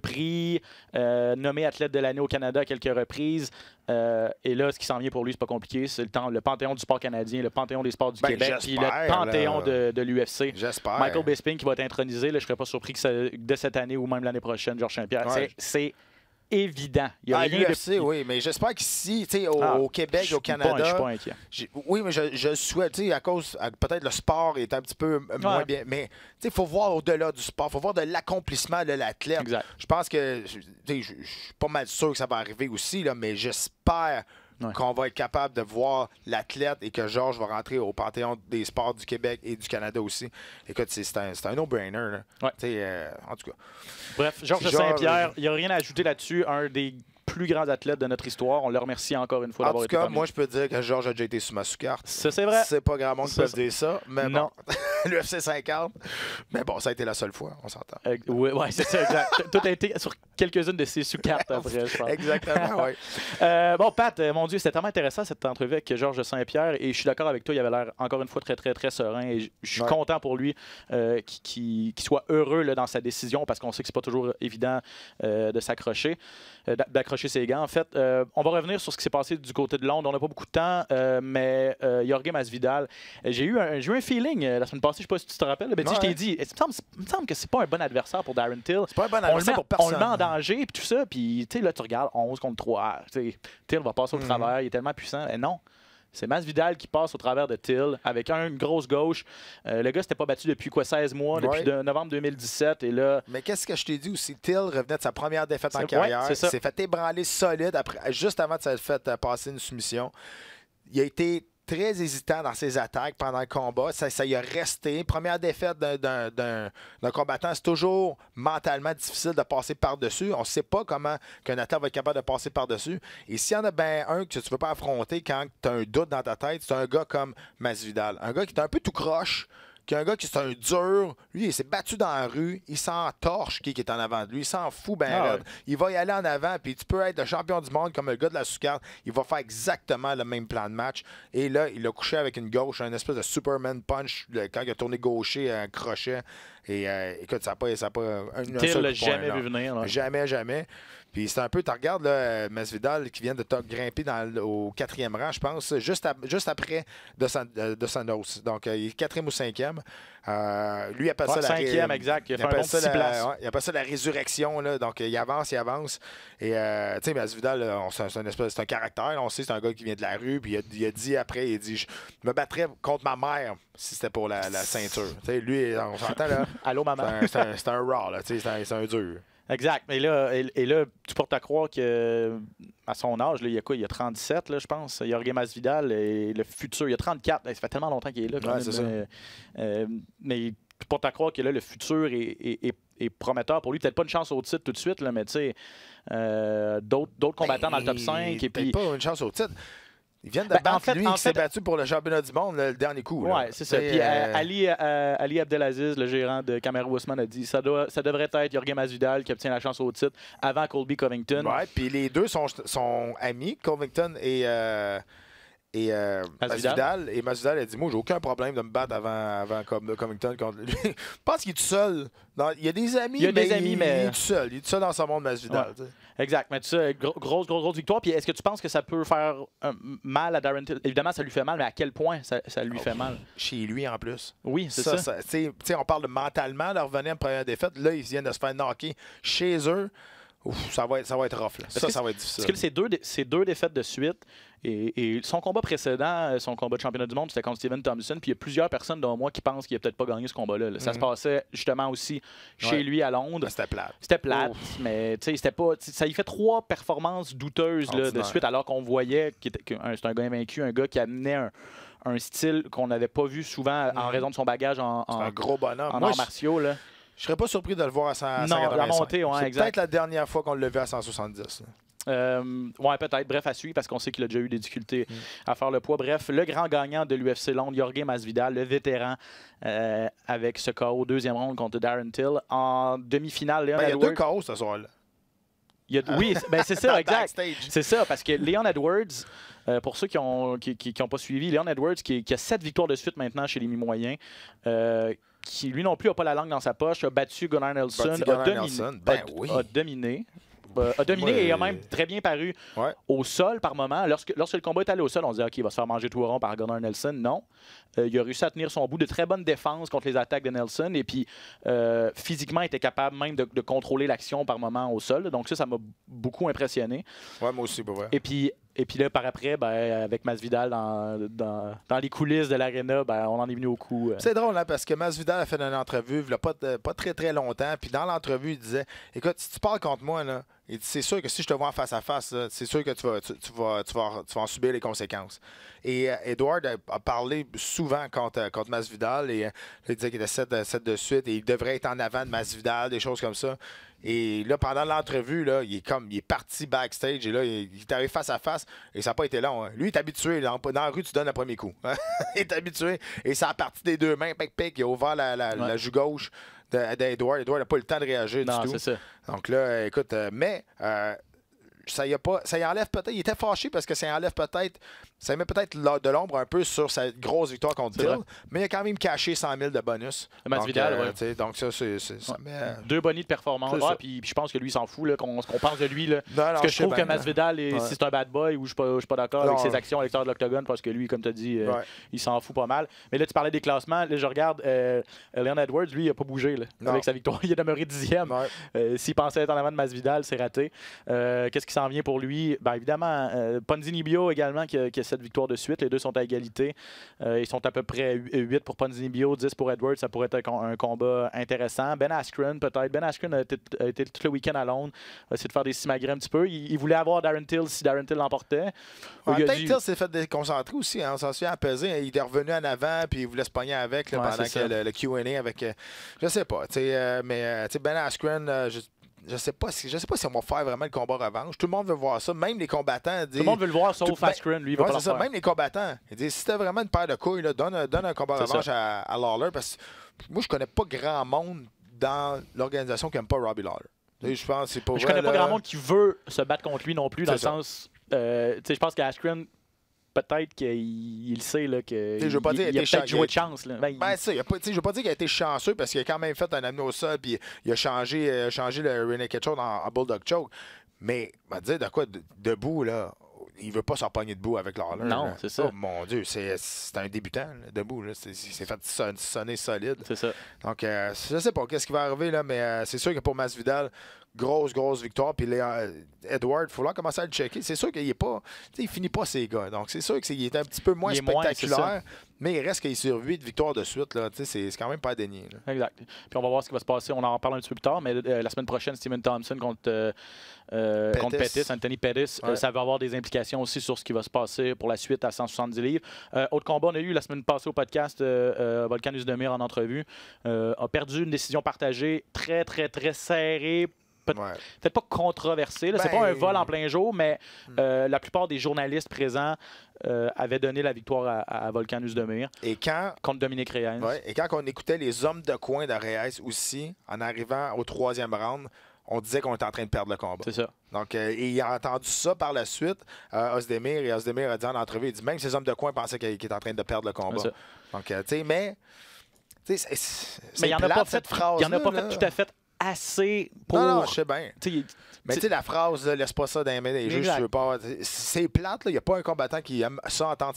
prix, nommé athlète de l'année au Canada à quelques reprises. Et là, ce qui s'en vient pour lui, c'est pas compliqué. C'est le panthéon du sport canadien, le panthéon des sports du Québec, puis le panthéon de l'UFC. J'espère. Michael Bisping qui va être intronisé. Là, je ne serais pas surpris que dès cette année ou même l'année prochaine, Georges Saint-Pierre. Ouais. C'est évident. Il y a Ah, rien l'UFC, oui, mais j'espère qu'ici, tu sais, au Québec, au Canada. Je suis pas inquiet. Oui, mais je le souhaite, tu sais, à cause, peut-être le sport est un petit peu moins bien. Mais, tu sais, il faut voir au-delà du sport. Il faut voir de l'accomplissement de l'athlète. Exact. Je pense que, tu sais, je suis pas mal sûr que ça va arriver aussi, là, mais j'espère qu'on va être capable de voir l'athlète et que Georges va rentrer au Panthéon des sports du Québec et du Canada aussi. Écoute, c'est un no-brainer. Ouais. En tout cas. Bref, Georges Saint-Pierre, il n'y a rien à ajouter là-dessus. Un des plus grands athlètes de notre histoire. On le remercie encore une fois d'avoir été En tout cas, parmi moi, je peux dire que Georges a déjà été sous ma sous-carte. Ça, c'est vrai. C'est pas grand monde qui peut dire ça, mais non. Bon. L'UFC 50. Mais bon, ça a été la seule fois, on s'entend. Oui, c'est ça, exact. Tout a été sur quelques-unes de ses sous-cartes après, je pense. Exactement, oui. Bon, Pat, mon Dieu, c'était tellement intéressant cette entrevue avec Georges Saint-Pierre et je suis d'accord avec toi, il avait l'air encore une fois très, très, très serein et je suis content pour lui qu'il soit heureux là, dans sa décision parce qu'on sait que c'est pas toujours évident de s'accrocher, d'accrocher ses gants. En fait, on va revenir sur ce qui s'est passé du côté de Londres. On n'a pas beaucoup de temps, mais Jorge Masvidal, j'ai eu un feeling la semaine passée, je sais pas si tu te rappelles, mais je t'ai dit, il me semble que c'est pas un bon adversaire pour Darren Till. C'est pas un bon adversaire pour personne. On le met en danger, puis tout ça, puis tu sais, là, tu regardes 11 contre 3. Till va passer au travers, il est tellement puissant. Et non. C'est Masvidal qui passe au travers de Till avec une grosse gauche. Le gars s'était pas battu depuis 16 mois, depuis novembre 2017. Et là... Mais qu'est-ce que je t'ai dit aussi? Till revenait de sa première défaite en carrière. Il s'est fait ébranler solide juste avant de s'être fait passer une soumission. Il a été très hésitant dans ses attaques pendant le combat. Ça y a resté. Première défaite d'un combattant, c'est toujours mentalement difficile de passer par-dessus. On ne sait pas comment qu'un athlète va être capable de passer par-dessus. Et s'il y en a bien un que tu ne veux pas affronter quand tu as un doute dans ta tête, c'est un gars comme Masvidal. Un gars qui est un peu tout croche, qui est un gars qui est un dur. Lui, il s'est battu dans la rue. Il s'en torche qui est en avant de lui. Il s'en fout raide. Il va y aller en avant. Puis tu peux être le champion du monde comme le gars de la sous-carte. Il va faire exactement le même plan de match. Et là, il a couché avec une gauche, un espèce de Superman punch quand il a tourné gaucher, un crochet. Et écoute, ça n'a pas Till l'a jamais vu venir. Là. Jamais. Puis c'est un peu, tu regardes là, Masvidal qui vient de grimper au 4e rang, je pense, juste après Dos Santos. Donc, il est 4e ou 5e. Lui, il appelle ça la 5e, exact. Il appelle ça la résurrection. Là. Donc, il avance. Et, tu sais, Masvidal, c'est un caractère. On sait, c'est un gars qui vient de la rue. Puis, il a dit après, je me battrais contre ma mère si c'était pour la ceinture. Tu sais, lui, on s'entend, là. Allô, maman. C'est un raw, là. Tu sais, c'est un dur. Exact. Et là, tu portes à croire qu'à son âge, là, il y a quoi? Il y a 37, là, je pense. Jorge Masvidal et le futur. Il y a 34. Ça fait tellement longtemps qu'il est là. C'est ça. Mais tu portes à croire que là, le futur est prometteur pour lui. Peut-être pas une chance au titre tout de suite, là, mais tu sais, d'autres combattants dans le top 5. Et puis pas une chance au titre. Ils viennent de battre lui qui s'est battu pour le championnat du monde le dernier coup. Oui, c'est ça. Puis Ali Abdelaziz, le gérant de Kamaru Usman, a dit ça devrait être Jorge Masvidal qui obtient la chance au titre avant Colby Covington. Oui, puis les deux sont amis, Covington et Masvidal. Et Masvidal a dit, moi, j'ai aucun problème de me battre avant Covington contre lui. Je pense qu'il est tout seul. Il y a des amis, mais il est tout seul. Il est tout seul dans son monde, Masvidal. Ouais. Exact. Mais tu sais, grosse victoire. Puis est-ce que tu penses que ça peut faire mal à Darren Till? Évidemment, ça lui fait mal, mais à quel point ça lui fait mal? Chez lui, en plus. Oui, c'est ça. Tu sais, on parle de mentalement, de revenir à une première défaite. Là, ils viennent de se faire knocker chez eux. Ouf, ça va être rough. Là. Ça va être difficile. Parce que ces deux défaites de suite, et son combat précédent, son combat de championnat du monde, c'était contre Stephen Thompson. Puis il y a plusieurs personnes, dont moi, qui pensent qu'il n'a peut-être pas gagné ce combat-là. Ça se passait justement aussi chez lui à Londres. C'était plate. Mais tu sais, c'était pas. Ça y fait 3 performances douteuses là, de suite, alors qu'on voyait que c'est un gars invaincu, un gars qui amenait un style qu'on n'avait pas vu souvent en raison de son bagage en un gros bonhomme. En arts martiaux. Là. Je serais pas surpris de le voir à 185. Non, la montée, ouais, c'est peut-être la dernière fois qu'on l'a vu à 170. Ouais, peut-être. Bref, à suivre parce qu'on sait qu'il a déjà eu des difficultés à faire le poids. Bref, le grand gagnant de l'UFC Londres, Jorge Masvidal, le vétéran, avec ce KO 2e round contre Darren Till. En demi-finale, Leon Edwards. Il y a 2 KO ce soir-là. Oui, c'est ça, exact. C'est ça, parce que Leon Edwards, pour ceux qui n'ont pas suivi, Leon Edwards, qui a 7 victoires de suite maintenant chez les mi-moyens, qui lui non plus n'a pas la langue dans sa poche, a battu Gunnar Nelson, a dominé. a dominé Ouais. et a même très bien paru Ouais. au sol par moment. Lorsque le combat est allé au sol, on se dit OK, il va se faire manger tout rond par Gunnar Nelson. Non. Il a réussi à tenir son bout, de très bonne défense contre les attaques de Nelson. Et puis, physiquement, il était capable même de contrôler l'action par moment au sol. Donc ça m'a beaucoup impressionné. Ouais, moi aussi, pour vrai. Et puis là, par après, avec Masvidal dans les coulisses de l'aréna, on en est venu au coup. C'est drôle, hein, parce que Masvidal a fait une entrevue il n'y a pas très très longtemps. Puis dans l'entrevue, il disait écoute, si tu parles contre moi, là, il dit c'est sûr que si je te vois en face à face, là, c'est sûr que tu vas en subir les conséquences. Et Edward a parlé souvent contre Masvidal et il disait qu'il était 7 de suite et il devrait être en avant de Masvidal, des choses comme ça. Et là, pendant l'entrevue, là, il est parti backstage et là, il est arrivé face à face et ça n'a pas été long. Hein. Lui, il est habitué. Dans la rue, tu donnes le premier coup. Il est habitué. Et ça a parti des deux mains. Pic, il a ouvert la joue gauche d'Edward. Edward n'a pas eu le temps de réagir Non, du tout. c'est ça. Donc là, écoute, ça y enlève peut-être. Il était fâché parce que ça enlève peut-être. Ça met peut-être de l'ombre un peu sur sa grosse victoire contre C'est Till, vrai. mais il a quand même caché 100 000 de bonus. Masvidal, donc, ouais. tu sais, donc ça, ça met. 2 bonnies de performance. C'est ça. Puis je pense que lui, il s'en fout là, qu'on pense de lui. Là. Non, Parce que je je sais trouve que bien, là. Masvidal, Ouais. si c'est un bad boy, ou je suis pas d'accord avec Non. ses actions à l'extérieur de l'octogone, parce que lui, comme tu as dit, Ouais. il s'en fout pas mal. Mais là, tu parlais des classements. Là, je regarde, Leon Edwards, lui, il n'a pas bougé là, Non. avec sa victoire. Il est demeuré 10e. Ouais. S'il pensait être en avant de Masvidal, c'est raté. Qu'est-ce qui s'en vient pour lui? Évidemment, Ponzinibbio également, qui a 7 victoires de suite. Les deux sont à égalité. Ils sont à peu près 8 pour Ponzinibbio, 10 pour Edwards. Ça pourrait être un combat intéressant. Ben Askren, peut-être. Ben Askren a été tout le week-end à Londres. A essayé de faire des simagrées un petit peu. Il voulait avoir Darren Till si Darren Till l'emportait. Il a Peut-être dit- Till s'est fait déconcentrer aussi. Hein, on s'en souvient à peser. Il est revenu en avant puis il voulait se pogner avec là, Ouais, pendant c'est ça. que le Q&A avec. Je sais pas. Mais Ben Askren, je sais pas si on va faire vraiment le combat revanche. Tout le monde veut voir ça. Même les combattants disent. Tout le monde veut le voir, sauf Tout- Askren. Lui, il va Ouais, pas le c'est ça. faire. Même les combattants. Ils disent si t'as vraiment une paire de couilles, là, donne un combat C'est revanche à Lawler. Parce que moi, je connais pas grand monde dans l'organisation qui aime pas Robbie Lawler. Tu sais, je pense que c'est pas Je vrai, connais pas là. grand monde qui veut se battre contre lui non plus, dans le C'est ça. sens. Tu sais, je pense qu'Askren, peut-être qu'il sait là, que je veux pas dire il a qu'il a été peut-être joué de chance. Là. Ben, ça, je veux pas dire qu'il a été chanceux parce qu'il a quand même fait un amené au sol puis il a changé le Renegade Choke en Bulldog Choke. Mais, on va dire de quoi, debout, là, il veut pas s'en pogner debout avec Lawler. Non, là. c'est ça. Oh mon Dieu, c'est un débutant, là, debout. Là. C'est fait sonner solide. C'est ça. Donc, je sais pas qu'est-ce qui va arriver, là, mais c'est sûr que pour Masvidal, grosse victoire. Puis Edward, il faut là commencer à le checker. C'est sûr qu'il est pas. Il finit pas ses gars. Donc, c'est sûr qu'il est un petit peu moins Il est moins, spectaculaire. Mais il reste qu'il est sur 8 victoires de suite. Là, c'est quand même pas à dénier. Là. Exact. Puis on va voir ce qui va se passer. On en parle un petit peu plus tard, mais la semaine prochaine, Stephen Thompson contre Pettis, Anthony Pettis. Ouais. Ça va avoir des implications aussi sur ce qui va se passer pour la suite à 170 livres. Autre combat, on a eu la semaine passée au podcast, Volkan Oezdemir en entrevue. A perdu une décision partagée très serrée. Ouais. Peut-être pas controversé. C'est Ben, pas un vol en plein jour, mais la plupart des journalistes présents avaient donné la victoire à Volkan Oezdemir Et quand. contre Dominique Reyes. Ouais, et quand on écoutait les hommes de coin de Reyes aussi, en arrivant au 3e round, on disait qu'on était en train de perdre le combat. C'est ça. Donc, et il a entendu ça par la suite, Oezdemir, et Oezdemir a dit en entrevue, il dit même ces hommes de coin pensaient qu'il était en train de perdre le combat. C'est ça. Donc, tu sais, mais. Tu sais, Mais il n'y en a pas fait, cette phrase. il y en a pas fait tout à fait assez pour. Non, je sais bien. Tu sais, Mais tu sais, la phrase, là, laisse pas ça dans les mains des juges, Exact. tu veux pas. C'est plate, là. Il n'y a pas un combattant qui aime ça entendre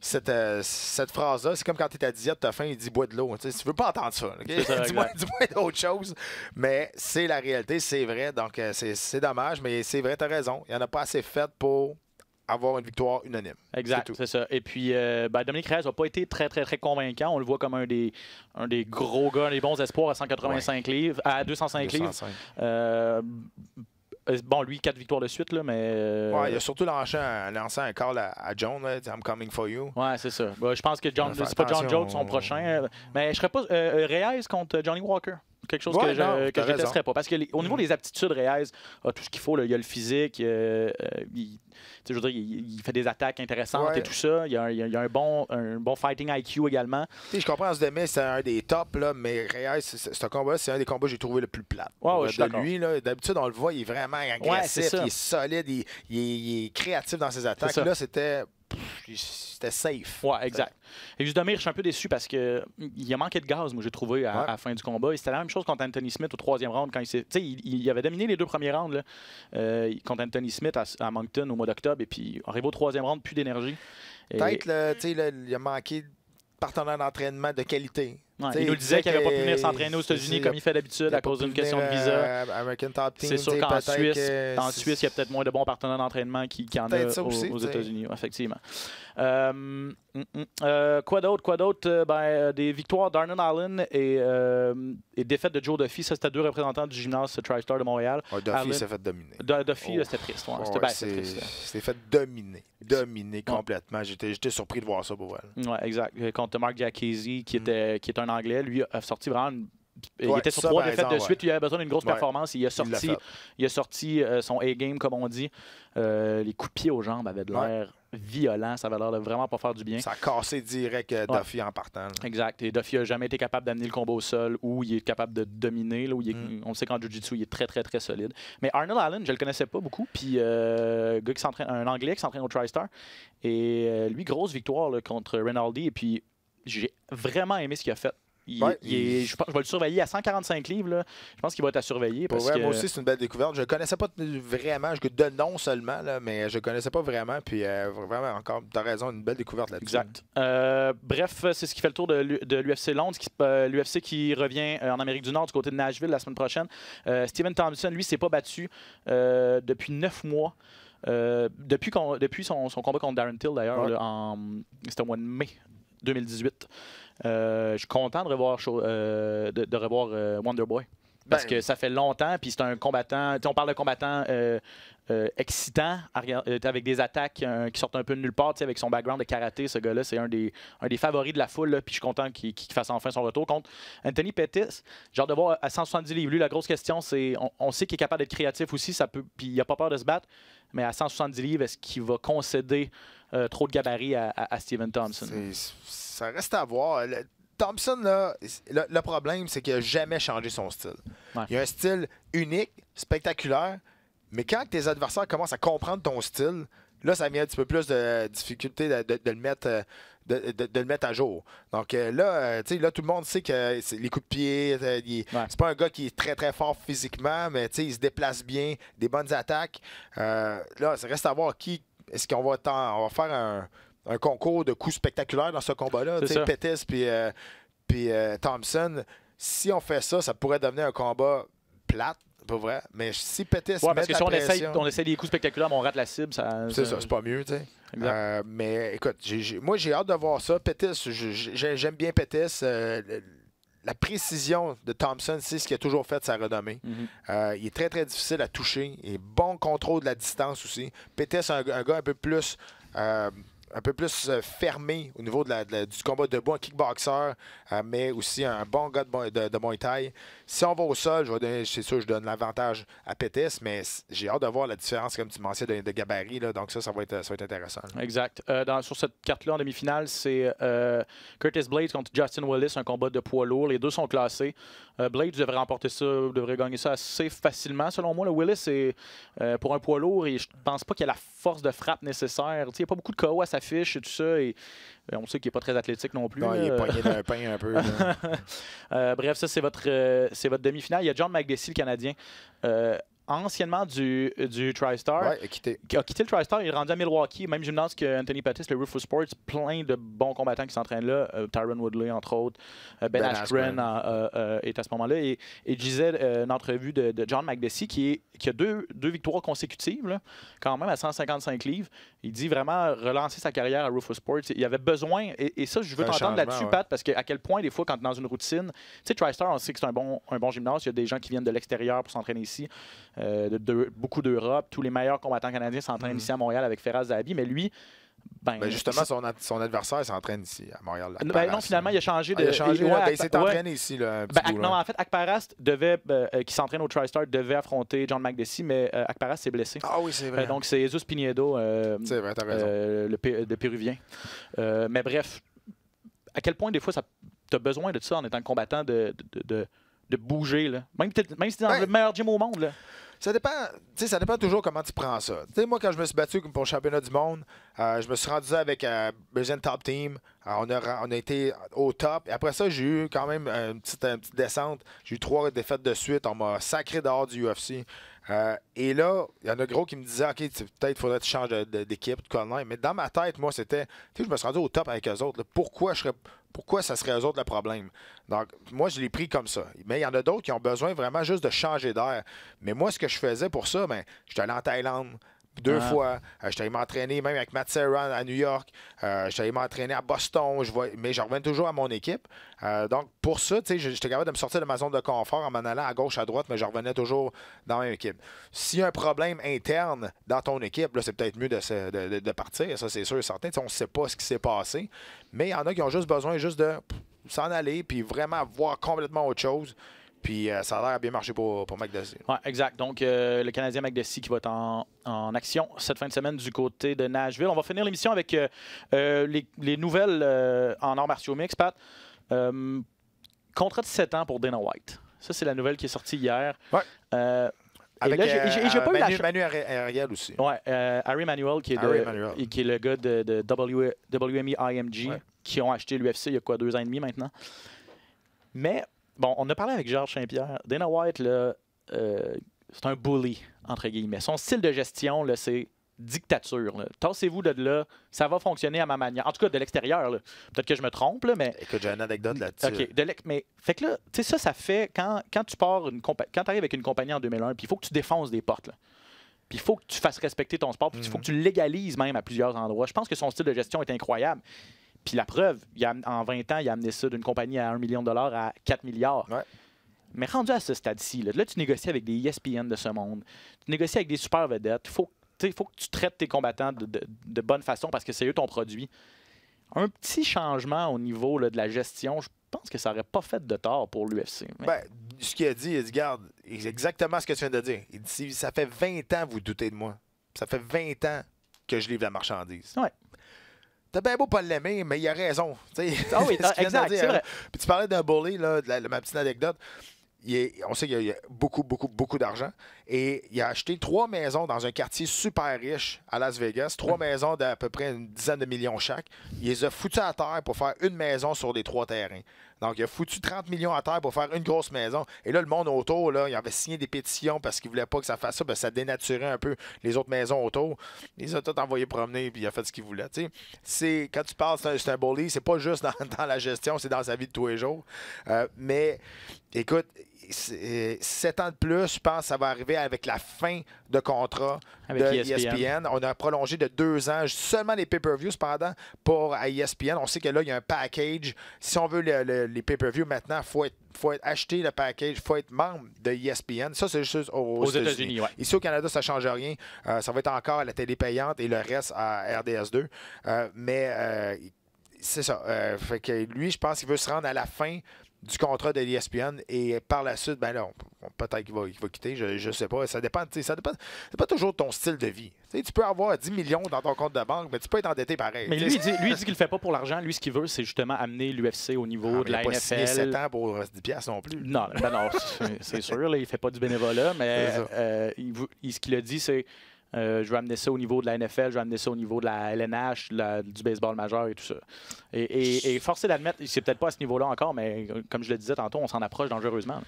cette phrase-là. C'est comme quand tu es à diète, tu as faim, il dit bois de l'eau. Tu sais, tu veux pas entendre ça. OK? C'est ça, dis-moi exact. d'autres choses. Mais c'est la réalité, c'est vrai. Donc, c'est dommage, mais c'est vrai, tu as raison. Il n'y en a pas assez fait pour avoir une victoire unanime. Exact, c'est ça. Et puis, Dominique Reyes n'a pas été très convaincant. On le voit comme un des gros gars, un des bons espoirs à 185 livres, à 205 livres. 205. Bon, lui, 4 victoires de suite, là, mais. Ouais, il a surtout lancé un call à John, là, I'm coming for you. Ouais, c'est ça. Je pense que Faire c'est pas John attention. Jones son prochain. Mais je serais pas. Reyes contre Johnny Walker. Quelque chose Ouais, non, que t'as je raison. détesterais pas. Parce que au niveau des aptitudes, Reyes a tout ce qu'il faut. Là. Il a le physique, je veux dire, il fait des attaques intéressantes Ouais. et tout ça. Il y a un bon fighting IQ également. Tu sais, je comprends, Oezdemir, c'est un des tops, là, mais Reyes, ce combat-là, c'est un des combats que j'ai trouvé le plus plat. Ouais, je suis de d'accord. lui, là, d'habitude, on le voit, il est vraiment agressif, c'est ça. il est solide, il est créatif dans ses attaques. ça. Là, c'était c'était safe. Ouais, exact. Et Jusdomir, je suis un peu déçu parce qu'il a manqué de gaz, moi, j'ai trouvé, à la fin du combat. Et c'était la même chose contre Anthony Smith au 3e round. Quand il avait dominé les 2 premiers rounds là, contre Anthony Smith à Moncton au mois d'octobre. Et puis, arrivé au 3e round, plus d'énergie. Peut-être, il a manqué de partenaire d'entraînement de qualité. Ouais, il nous disait qu'il n'avait pas pu venir s'entraîner aux États-Unis comme il fait d'habitude à cause d'une question de visa. American Top Team, c'est sûr qu'en Suisse, il y a peut-être moins de bons partenaires d'entraînement qu'il y en a aux États-Unis, effectivement. Quoi d'autre? Des victoires d'Arnon Allen et défaite de Joe Duffy. Ça, c'était 2 représentants du gymnase TriStar de Montréal. Duffy s'est fait dominer. Duffy, c'était triste. C'était triste. S'est fait dominer complètement. J'étais surpris de voir ça pour elle. Oui, exact. Contre Mark Giacchesi, qui est un Anglais, lui a sorti vraiment il était sur 3 défaites de suite. Il avait besoin d'une grosse performance. Il a sorti son A-game, comme on dit. Les coups de pied aux jambes avaient de l'air violent. Ça avait l'air de vraiment pas faire du bien. Ça a cassé direct Duffy en partant. Là. Exact. Et Duffy n'a jamais été capable d'amener le combat au sol où il est capable de dominer. Là, où on sait qu'en Jiu-Jitsu, il est très, très, très solide. Mais Arnold Allen, je le connaissais pas beaucoup. Puis un Anglais qui s'entraîne au TriStar. Et lui, grosse victoire là, contre Rinaldi. Et puis, j'ai vraiment aimé ce qu'il a fait. Je vais le surveiller à 145 livres. Là. Je pense qu'il va être à surveiller. Parce que... Moi aussi, c'est une belle découverte. Je ne connaissais pas vraiment, de nom seulement, là, mais je ne connaissais pas vraiment. Puis vraiment, encore, tu as raison, une belle découverte là-dessus. Exact. Bref, c'est ce qui fait le tour de l'UFC Londres. L'UFC qui revient en Amérique du Nord, du côté de Nashville la semaine prochaine. Stephen Thompson, lui, s'est pas battu depuis 9 mois. Depuis son combat contre Darren Till, d'ailleurs, c'était au mois de mai 2018. Je suis content de revoir, Wonderboy. Parce que ça fait longtemps, puis c'est un combattant. On parle de combattant excitant, avec des attaques qui sortent un peu de nulle part. Avec son background de karaté, ce gars-là, c'est un des favoris de la foule. Puis je suis content qu'il fasse enfin son retour contre Anthony Pettis. Genre de voir à 170 livres. Lui, la grosse question, c'est on sait qu'il est capable d'être créatif aussi. Puis il n'a pas peur de se battre. Mais à 170 livres, est-ce qu'il va concéder trop de gabarit à Stephen Thompson? Ça reste à voir. Thompson, là, le problème, c'est qu'il n'a jamais changé son style. Ouais. Il a un style unique, spectaculaire, mais quand tes adversaires commencent à comprendre ton style, là, ça met un petit peu plus de difficulté de le mettre. De le mettre à jour. Donc là, tout le monde sait que les coups de pied, c'est pas un gars qui est très très fort physiquement, mais il se déplace bien, des bonnes attaques. Là, ça reste à voir est-ce qu'on va faire un concours de coups spectaculaires dans ce combat-là. Pettis puis Thompson. Si on fait ça, ça pourrait devenir un combat plate. Pas vrai, mais si Pettis parce que si on essaie des coups spectaculaires, mais on rate la cible, c'est ça, c'est pas mieux, tu sais. Mais écoute, moi j'ai hâte de voir ça. Pettis, j'aime bien Pettis. La précision de Thompson, c'est ce qui a toujours fait sa renommée. Il est très très difficile à toucher. Il est bon contrôle de la distance aussi. Pettis, un gars un peu plus fermé au niveau du combat debout, un kickboxer, mais aussi un bon gars de Muay Thai. Si on va au sol, c'est sûr, je donne l'avantage à Pettis, mais j'ai hâte de voir la différence, comme tu mentionnais, de gabarit. Là, donc ça va être intéressant. Là. Exact. Sur cette carte-là, en demi-finale, c'est Curtis Blaydes contre Justin Willis, un combat de poids lourd. Les deux sont classés. Blaydes devrait gagner ça assez facilement, selon moi. Le Willis, pour un poids lourd, et je pense pas qu'il a la force de frappe nécessaire. Il n'y a pas beaucoup de KO à sa fiche et tout ça. Et on sait qu'il n'est pas très athlétique non plus. Non, il est pogné d'un pain un peu. Bref, ça, c'est votre demi-finale. Il y a John McDessie, le Canadien, anciennement du TriStar. Qui a quitté le TriStar. Il est rendu à Milwaukee, même gymnase que Anthony Pettis, le Rufus Sports. Plein de bons combattants qui s'entraînent là. Tyron Woodley, entre autres. Ben Askren est à ce moment-là. Et je disais une entrevue de John McDessie qui a deux victoires consécutives, là, quand même à 155 livres. Il dit vraiment relancer sa carrière à Rufus Sports. Il avait besoin, et ça, je veux t'entendre là-dessus, Pat, parce qu'à quel point, des fois, quand dans une routine, tu sais, TriStar, on sait que c'est un bon gymnase. Il y a des gens qui viennent de l'extérieur pour s'entraîner ici, beaucoup d'Europe. Tous les meilleurs combattants canadiens s'entraînent ici à Montréal avec Ferraz Zahabi, mais lui, justement, son adversaire s'entraîne ici, à Montréal. Non, finalement, il a changé de. Il s'est entraîné ici. Là, non, en fait, Akparast qui s'entraîne au TriStar, devait affronter John McDessie, mais Akparast s'est blessé. Ah oui, c'est vrai. Donc, c'est Jesus Pinedo, c'est vrai, t'as raison. le Péruvien. Mais bref, à quel point, des fois, tu as besoin de ça en étant combattant, de bouger. Là. Même si tu es dans le meilleur gym au monde. Là. Ça dépend toujours comment tu prends ça. Tu sais, moi, quand je me suis battu pour le championnat du monde, je me suis rendu avec Brazilian Top Team. On a été au top. Et après ça, j'ai eu quand même une petite descente. J'ai eu 3 défaites de suite. On m'a sacré dehors du UFC. Et là, il y en a gros qui me disaient, OK, peut-être faudrait que tu changes d'équipe, de colonel. Mais dans ma tête, moi, c'était, tu sais, je me suis rendu au top avec eux autres. Là. Pourquoi ça serait eux autres le problème? Donc, moi, je l'ai pris comme ça. Mais il y en a d'autres qui ont besoin vraiment juste de changer d'air. Mais moi, ce que je faisais pour ça, j'étais allé en Thaïlande 2 fois. J'étais allé m'entraîner même avec Matt Serra à New York. J'étais allé m'entraîner à Boston. Mais je reviens toujours à mon équipe. Donc, pour ça, j'étais capable de me sortir de ma zone de confort en m'en allant à gauche, à droite, mais je revenais toujours dans ma équipe. S'il y a un problème interne dans ton équipe, là, c'est peut-être mieux de partir. Ça, c'est sûr et certain. On ne sait pas ce qui s'est passé. Mais il y en a qui ont juste besoin de s'en aller puis vraiment voir complètement autre chose. Puis ça a l'air à bien marcher pour McDessie. Oui, exact. Donc, le Canadien McDessie qui va être en action cette fin de semaine du côté de Nashville. On va finir l'émission avec les nouvelles en arts martiaux mix, Pat. Contrat de 7 ans pour Dana White. Ça, c'est la nouvelle qui est sortie hier. Ouais. Avec j'ai pas eu la Manu Ariel aussi. Oui, Harry Manuel, qui est le gars de WME IMG, qui ont acheté l'UFC il y a 2 ans et demi maintenant. Mais... bon, on a parlé avec Georges Saint-Pierre. Dana White, là, c'est un bully, entre guillemets. Son style de gestion, là, c'est dictature. Là. Tassez-vous de là, ça va fonctionner à ma manière. En tout cas, de l'extérieur. Là. Peut-être que je me trompe, là, mais... Écoute, j'ai une anecdote là-dessus. OK. Mais, fait que là, tu sais, ça fait... Quand tu pars quand tu arrives avec une compagnie en 2001, puis il faut que tu défonces des portes, là. Puis il faut que tu fasses respecter ton sport, puis il faut que tu le légalises même à plusieurs endroits. Je pense que son style de gestion est incroyable. Puis la preuve, en 20 ans, il a amené ça d'une compagnie à 1 million de dollars à 4 milliards. Ouais. Mais rendu à ce stade-ci, là, tu négocies avec des ESPN de ce monde. Tu négocies avec des super vedettes. Il faut que tu traites tes combattants de bonne façon parce que c'est eux ton produit. Un petit changement au niveau là, de la gestion, je pense que ça n'aurait pas fait de tort pour l'UFC. Mais... ce qu'il a dit, regarde, exactement ce que tu viens de dire. Il dit, ça fait 20 ans que vous doutez de moi. Ça fait 20 ans que je livre la marchandise. Ouais. T'as bien beau pas l'aimer, mais il a raison. Ah oui, exact, c'est vrai. Puis tu parlais d'un bully, là, ma petite anecdote. On sait qu'il y a beaucoup d'argent. Et il a acheté 3 maisons dans un quartier super riche à Las Vegas. 3 maisons d'à peu près une dizaine de millions chaque. Il les a foutus à terre pour faire une maison sur les 3 terrains. Donc, il a foutu 30 millions à terre pour faire une grosse maison. Et là, le monde autour, là, il avait signé des pétitions parce qu'il ne voulait pas que ça fasse ça. Parce que ça dénaturait un peu les autres maisons autour. Il les a tous envoyés promener puis il a fait ce qu'il voulait. Quand tu parles, c'est un bully, c'est pas juste dans la gestion, c'est dans sa vie de tous les jours. Mais, écoute, 7 ans de plus, je pense que ça va arriver avec la fin de contrat avec de ESPN. On a prolongé de 2 ans, seulement les pay-per-views cependant, pour à ESPN. On sait que là, il y a un package. Si on veut les pay-per-views maintenant, il faut acheter le package, il faut être membre de ESPN. Ça, c'est juste aux États-Unis. Ouais. Ici, au Canada, ça ne change rien. Ça va être encore à la télé payante et le reste à RDS2. C'est ça. Fait que lui, je pense qu'il veut se rendre à la fin du contrat de l'ESPN et par la suite, peut-être qu'il va quitter, je sais pas. Ça dépend c'est pas toujours de ton style de vie. Tu peux avoir 10 millions dans ton compte de banque, mais tu peux être endetté pareil. Mais lui, il dit qu'il le fait pas pour l'argent. Lui, ce qu'il veut, c'est justement amener l'UFC au niveau de la NFL. Il n'a pas signé 7 ans pour 10$ non plus. Non, c'est sûr, là, il fait pas du bénévolat, mais ce qu'il a dit, c'est je veux amener ça au niveau de la NFL, je veux amener ça au niveau de la LNH, du baseball majeur et tout ça. Et forcé d'admettre, c'est peut-être pas à ce niveau-là encore, mais comme je le disais tantôt, on s'en approche dangereusement. Là.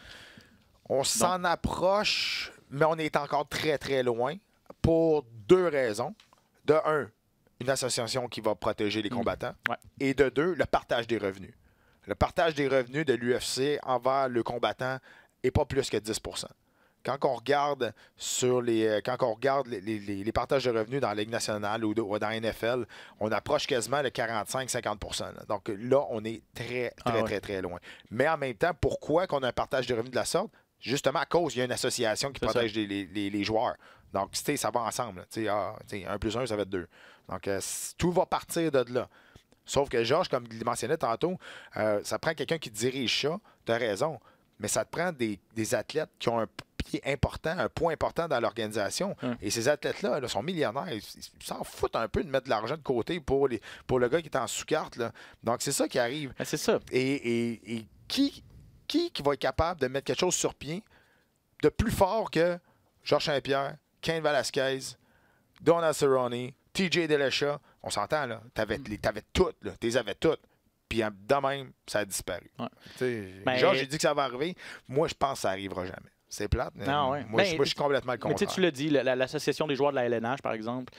On s'en approche, mais on est encore très, très loin pour 2 raisons. De 1, une association qui va protéger les combattants. Ouais. Et de 2, le partage des revenus. Le partage des revenus de l'UFC envers le combattant n'est pas plus que 10%. Quand on regarde les partages de revenus dans la Ligue nationale ou dans la NFL, on approche quasiment le 45-50%. Donc là, on est très loin. Mais en même temps, pourquoi qu'on a un partage de revenus de la sorte? Justement à cause, il y a une association qui protège les joueurs. Donc, ça va ensemble. 1 plus 1, ça va être 2. Donc, tout va partir de là. Sauf que Georges, comme il mentionnait tantôt, ça prend quelqu'un qui dirige ça. Tu as raison. Mais ça te prend des athlètes qui ont un point important dans l'organisation. Et ces athlètes-là là, sont millionnaires. Ils s'en foutent un peu de mettre de l'argent de côté pour le gars qui est en sous-carte. Là. Donc, c'est ça qui arrive. C'est ça. Et qui va être capable de mettre quelque chose sur pied de plus fort que Georges Saint-Pierre, Cain Velasquez, Donald Cerrone, TJ Dillashaw. On s'entend, là. T'avais toutes, là. T'es avais toutes. Puis de même, ça a disparu. Ouais. Georges, j'ai dit que ça va arriver. Moi, je pense que ça n'arrivera jamais. C'est plate. Non, ouais. Moi, je suis complètement le contraire. Tu l'as dit, l'association des joueurs de la LNH, par exemple,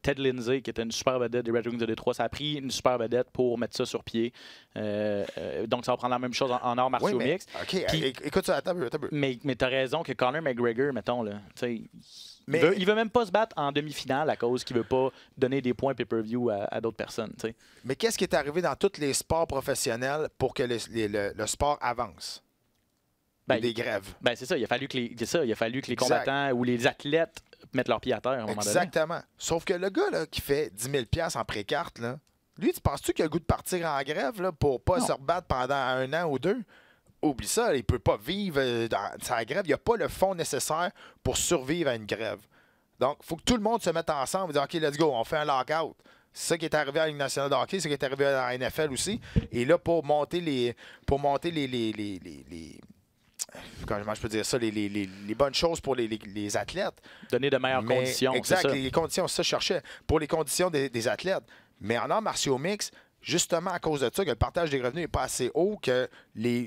Ted Lindsay, qui était une super vedette des Red Wings de Détroit, ça a pris une super vedette pour mettre ça sur pied. Donc, ça va prendre la même chose en arts martiaux mixtes. OK, écoute ça, attends un peu. Mais tu as raison que Conor McGregor, mettons, là, il veut même pas se battre en demi-finale à cause qu'il veut pas donner des points pay-per-view à d'autres personnes. T'sais. Mais qu'est-ce qui est arrivé dans tous les sports professionnels pour que le sport avance? Des grèves. Ben c'est ça. Il a fallu que les combattants ou les athlètes mettent leurs pieds à terre à un moment donné. Exactement. Sauf que le gars là, qui fait 10 000 $ en pré-carte, là, lui, tu penses-tu qu'il a le goût de partir en grève là, pour pas se rebattre pendant 1 an ou 2? Oublie ça, il peut pas vivre dans sa grève. Il n'y a pas le fonds nécessaire pour survivre à une grève. Donc, il faut que tout le monde se mette ensemble et dire « OK, let's go, on fait un lockout ». C'est ça qui est arrivé à la Ligue nationale de hockey, c'est ça qui est arrivé à la NFL aussi. Et là, pour monter les comment je peux dire ça, les bonnes choses pour les athlètes. Donner de meilleures conditions. Exact, les conditions, ça je cherchais. Pour les conditions des athlètes. Mais en arts martiaux mix, justement à cause de ça, que le partage des revenus n'est pas assez haut, que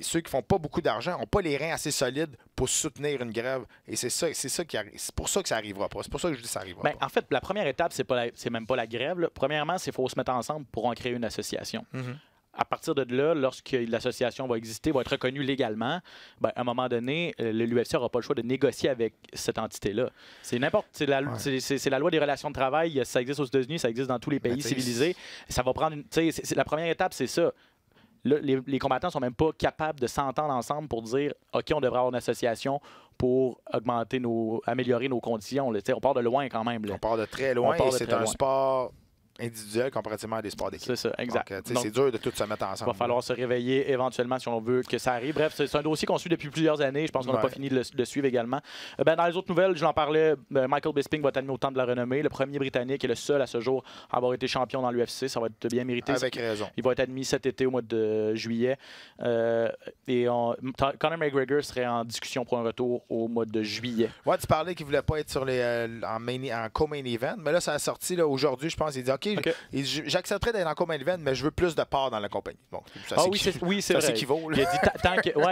ceux qui font pas beaucoup d'argent n'ont pas les reins assez solides pour soutenir une grève. Et c'est pour ça que ça n'arrivera pas. C'est pour ça que je dis que ça n'arrivera pas. En fait, la première étape, c'est même pas la grève. Là. Premièrement, c'est qu'il faut se mettre ensemble pour en créer une association. À partir de là, lorsque l'association va exister, va être reconnue légalement, à un moment donné, l'UFC n'aura pas le choix de négocier avec cette entité-là. C'est la loi des relations de travail. Ça existe aux États-Unis, ça existe dans tous les pays civilisés. Ça va prendre la première étape, c'est ça. Là, les combattants sont même pas capables de s'entendre ensemble pour dire OK, on devrait avoir une association pour améliorer nos conditions. Là. On part de loin quand même. Là. On part de très loin et c'est un sport individuel comparativement à des sports d'équipe. C'est ça, exact. Donc, c'est dur de tout se mettre ensemble. Il va falloir se réveiller éventuellement si on veut que ça arrive. Bref, c'est un dossier qu'on suit depuis plusieurs années. Je pense qu'on n'a pas fini de le suivre également. Dans les autres nouvelles, je l'en parlais, Michael Bisping va être admis au Temple de la Renommée. Le premier Britannique et le seul à ce jour à avoir été champion dans l'UFC. Ça va être bien mérité. Avec raison. Il va être admis cet été au mois de juillet. Conor McGregor serait en discussion pour un retour au mois de juillet. Ouais, tu parlais qu'il ne voulait pas être sur en co-main event. Mais là, ça a sorti aujourd'hui, je pense. Il dit OK. J'accepterais d'être en co-main event, mais je veux plus de parts dans la compagnie. Bon, ça, c'est vrai. s'équivaut. Il a dit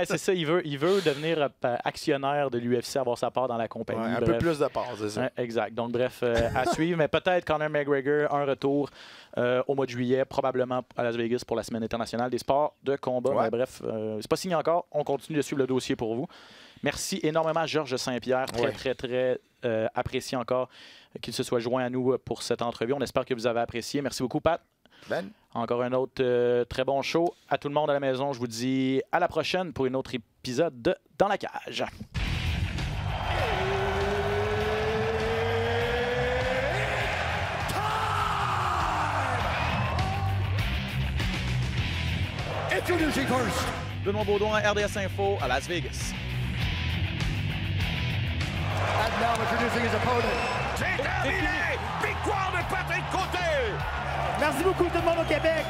c'est ça. Il veut devenir actionnaire de l'UFC, avoir sa part dans la compagnie. Ouais, un peu plus de parts, c'est ça. Exact. Donc, bref, à suivre. Mais peut-être Conor McGregor, un retour au mois de juillet, probablement à Las Vegas pour la Semaine internationale des sports de combat. Ouais. Mais bref, c'est pas signé encore. On continue de suivre le dossier pour vous. Merci énormément à Georges Saint-Pierre. Très apprécié encore qu'il se soit joint à nous pour cette entrevue. On espère que vous avez apprécié. Merci beaucoup, Pat. Encore un autre très bon show. À tout le monde à la maison, je vous dis à la prochaine pour un autre épisode de Dans la cage. Introducing first. Benoît Baudouin, RDS Info à Las Vegas. And now introducing his opponent. C'est terminé! Victoire de Patrick Côté! Merci beaucoup tout le monde au Québec.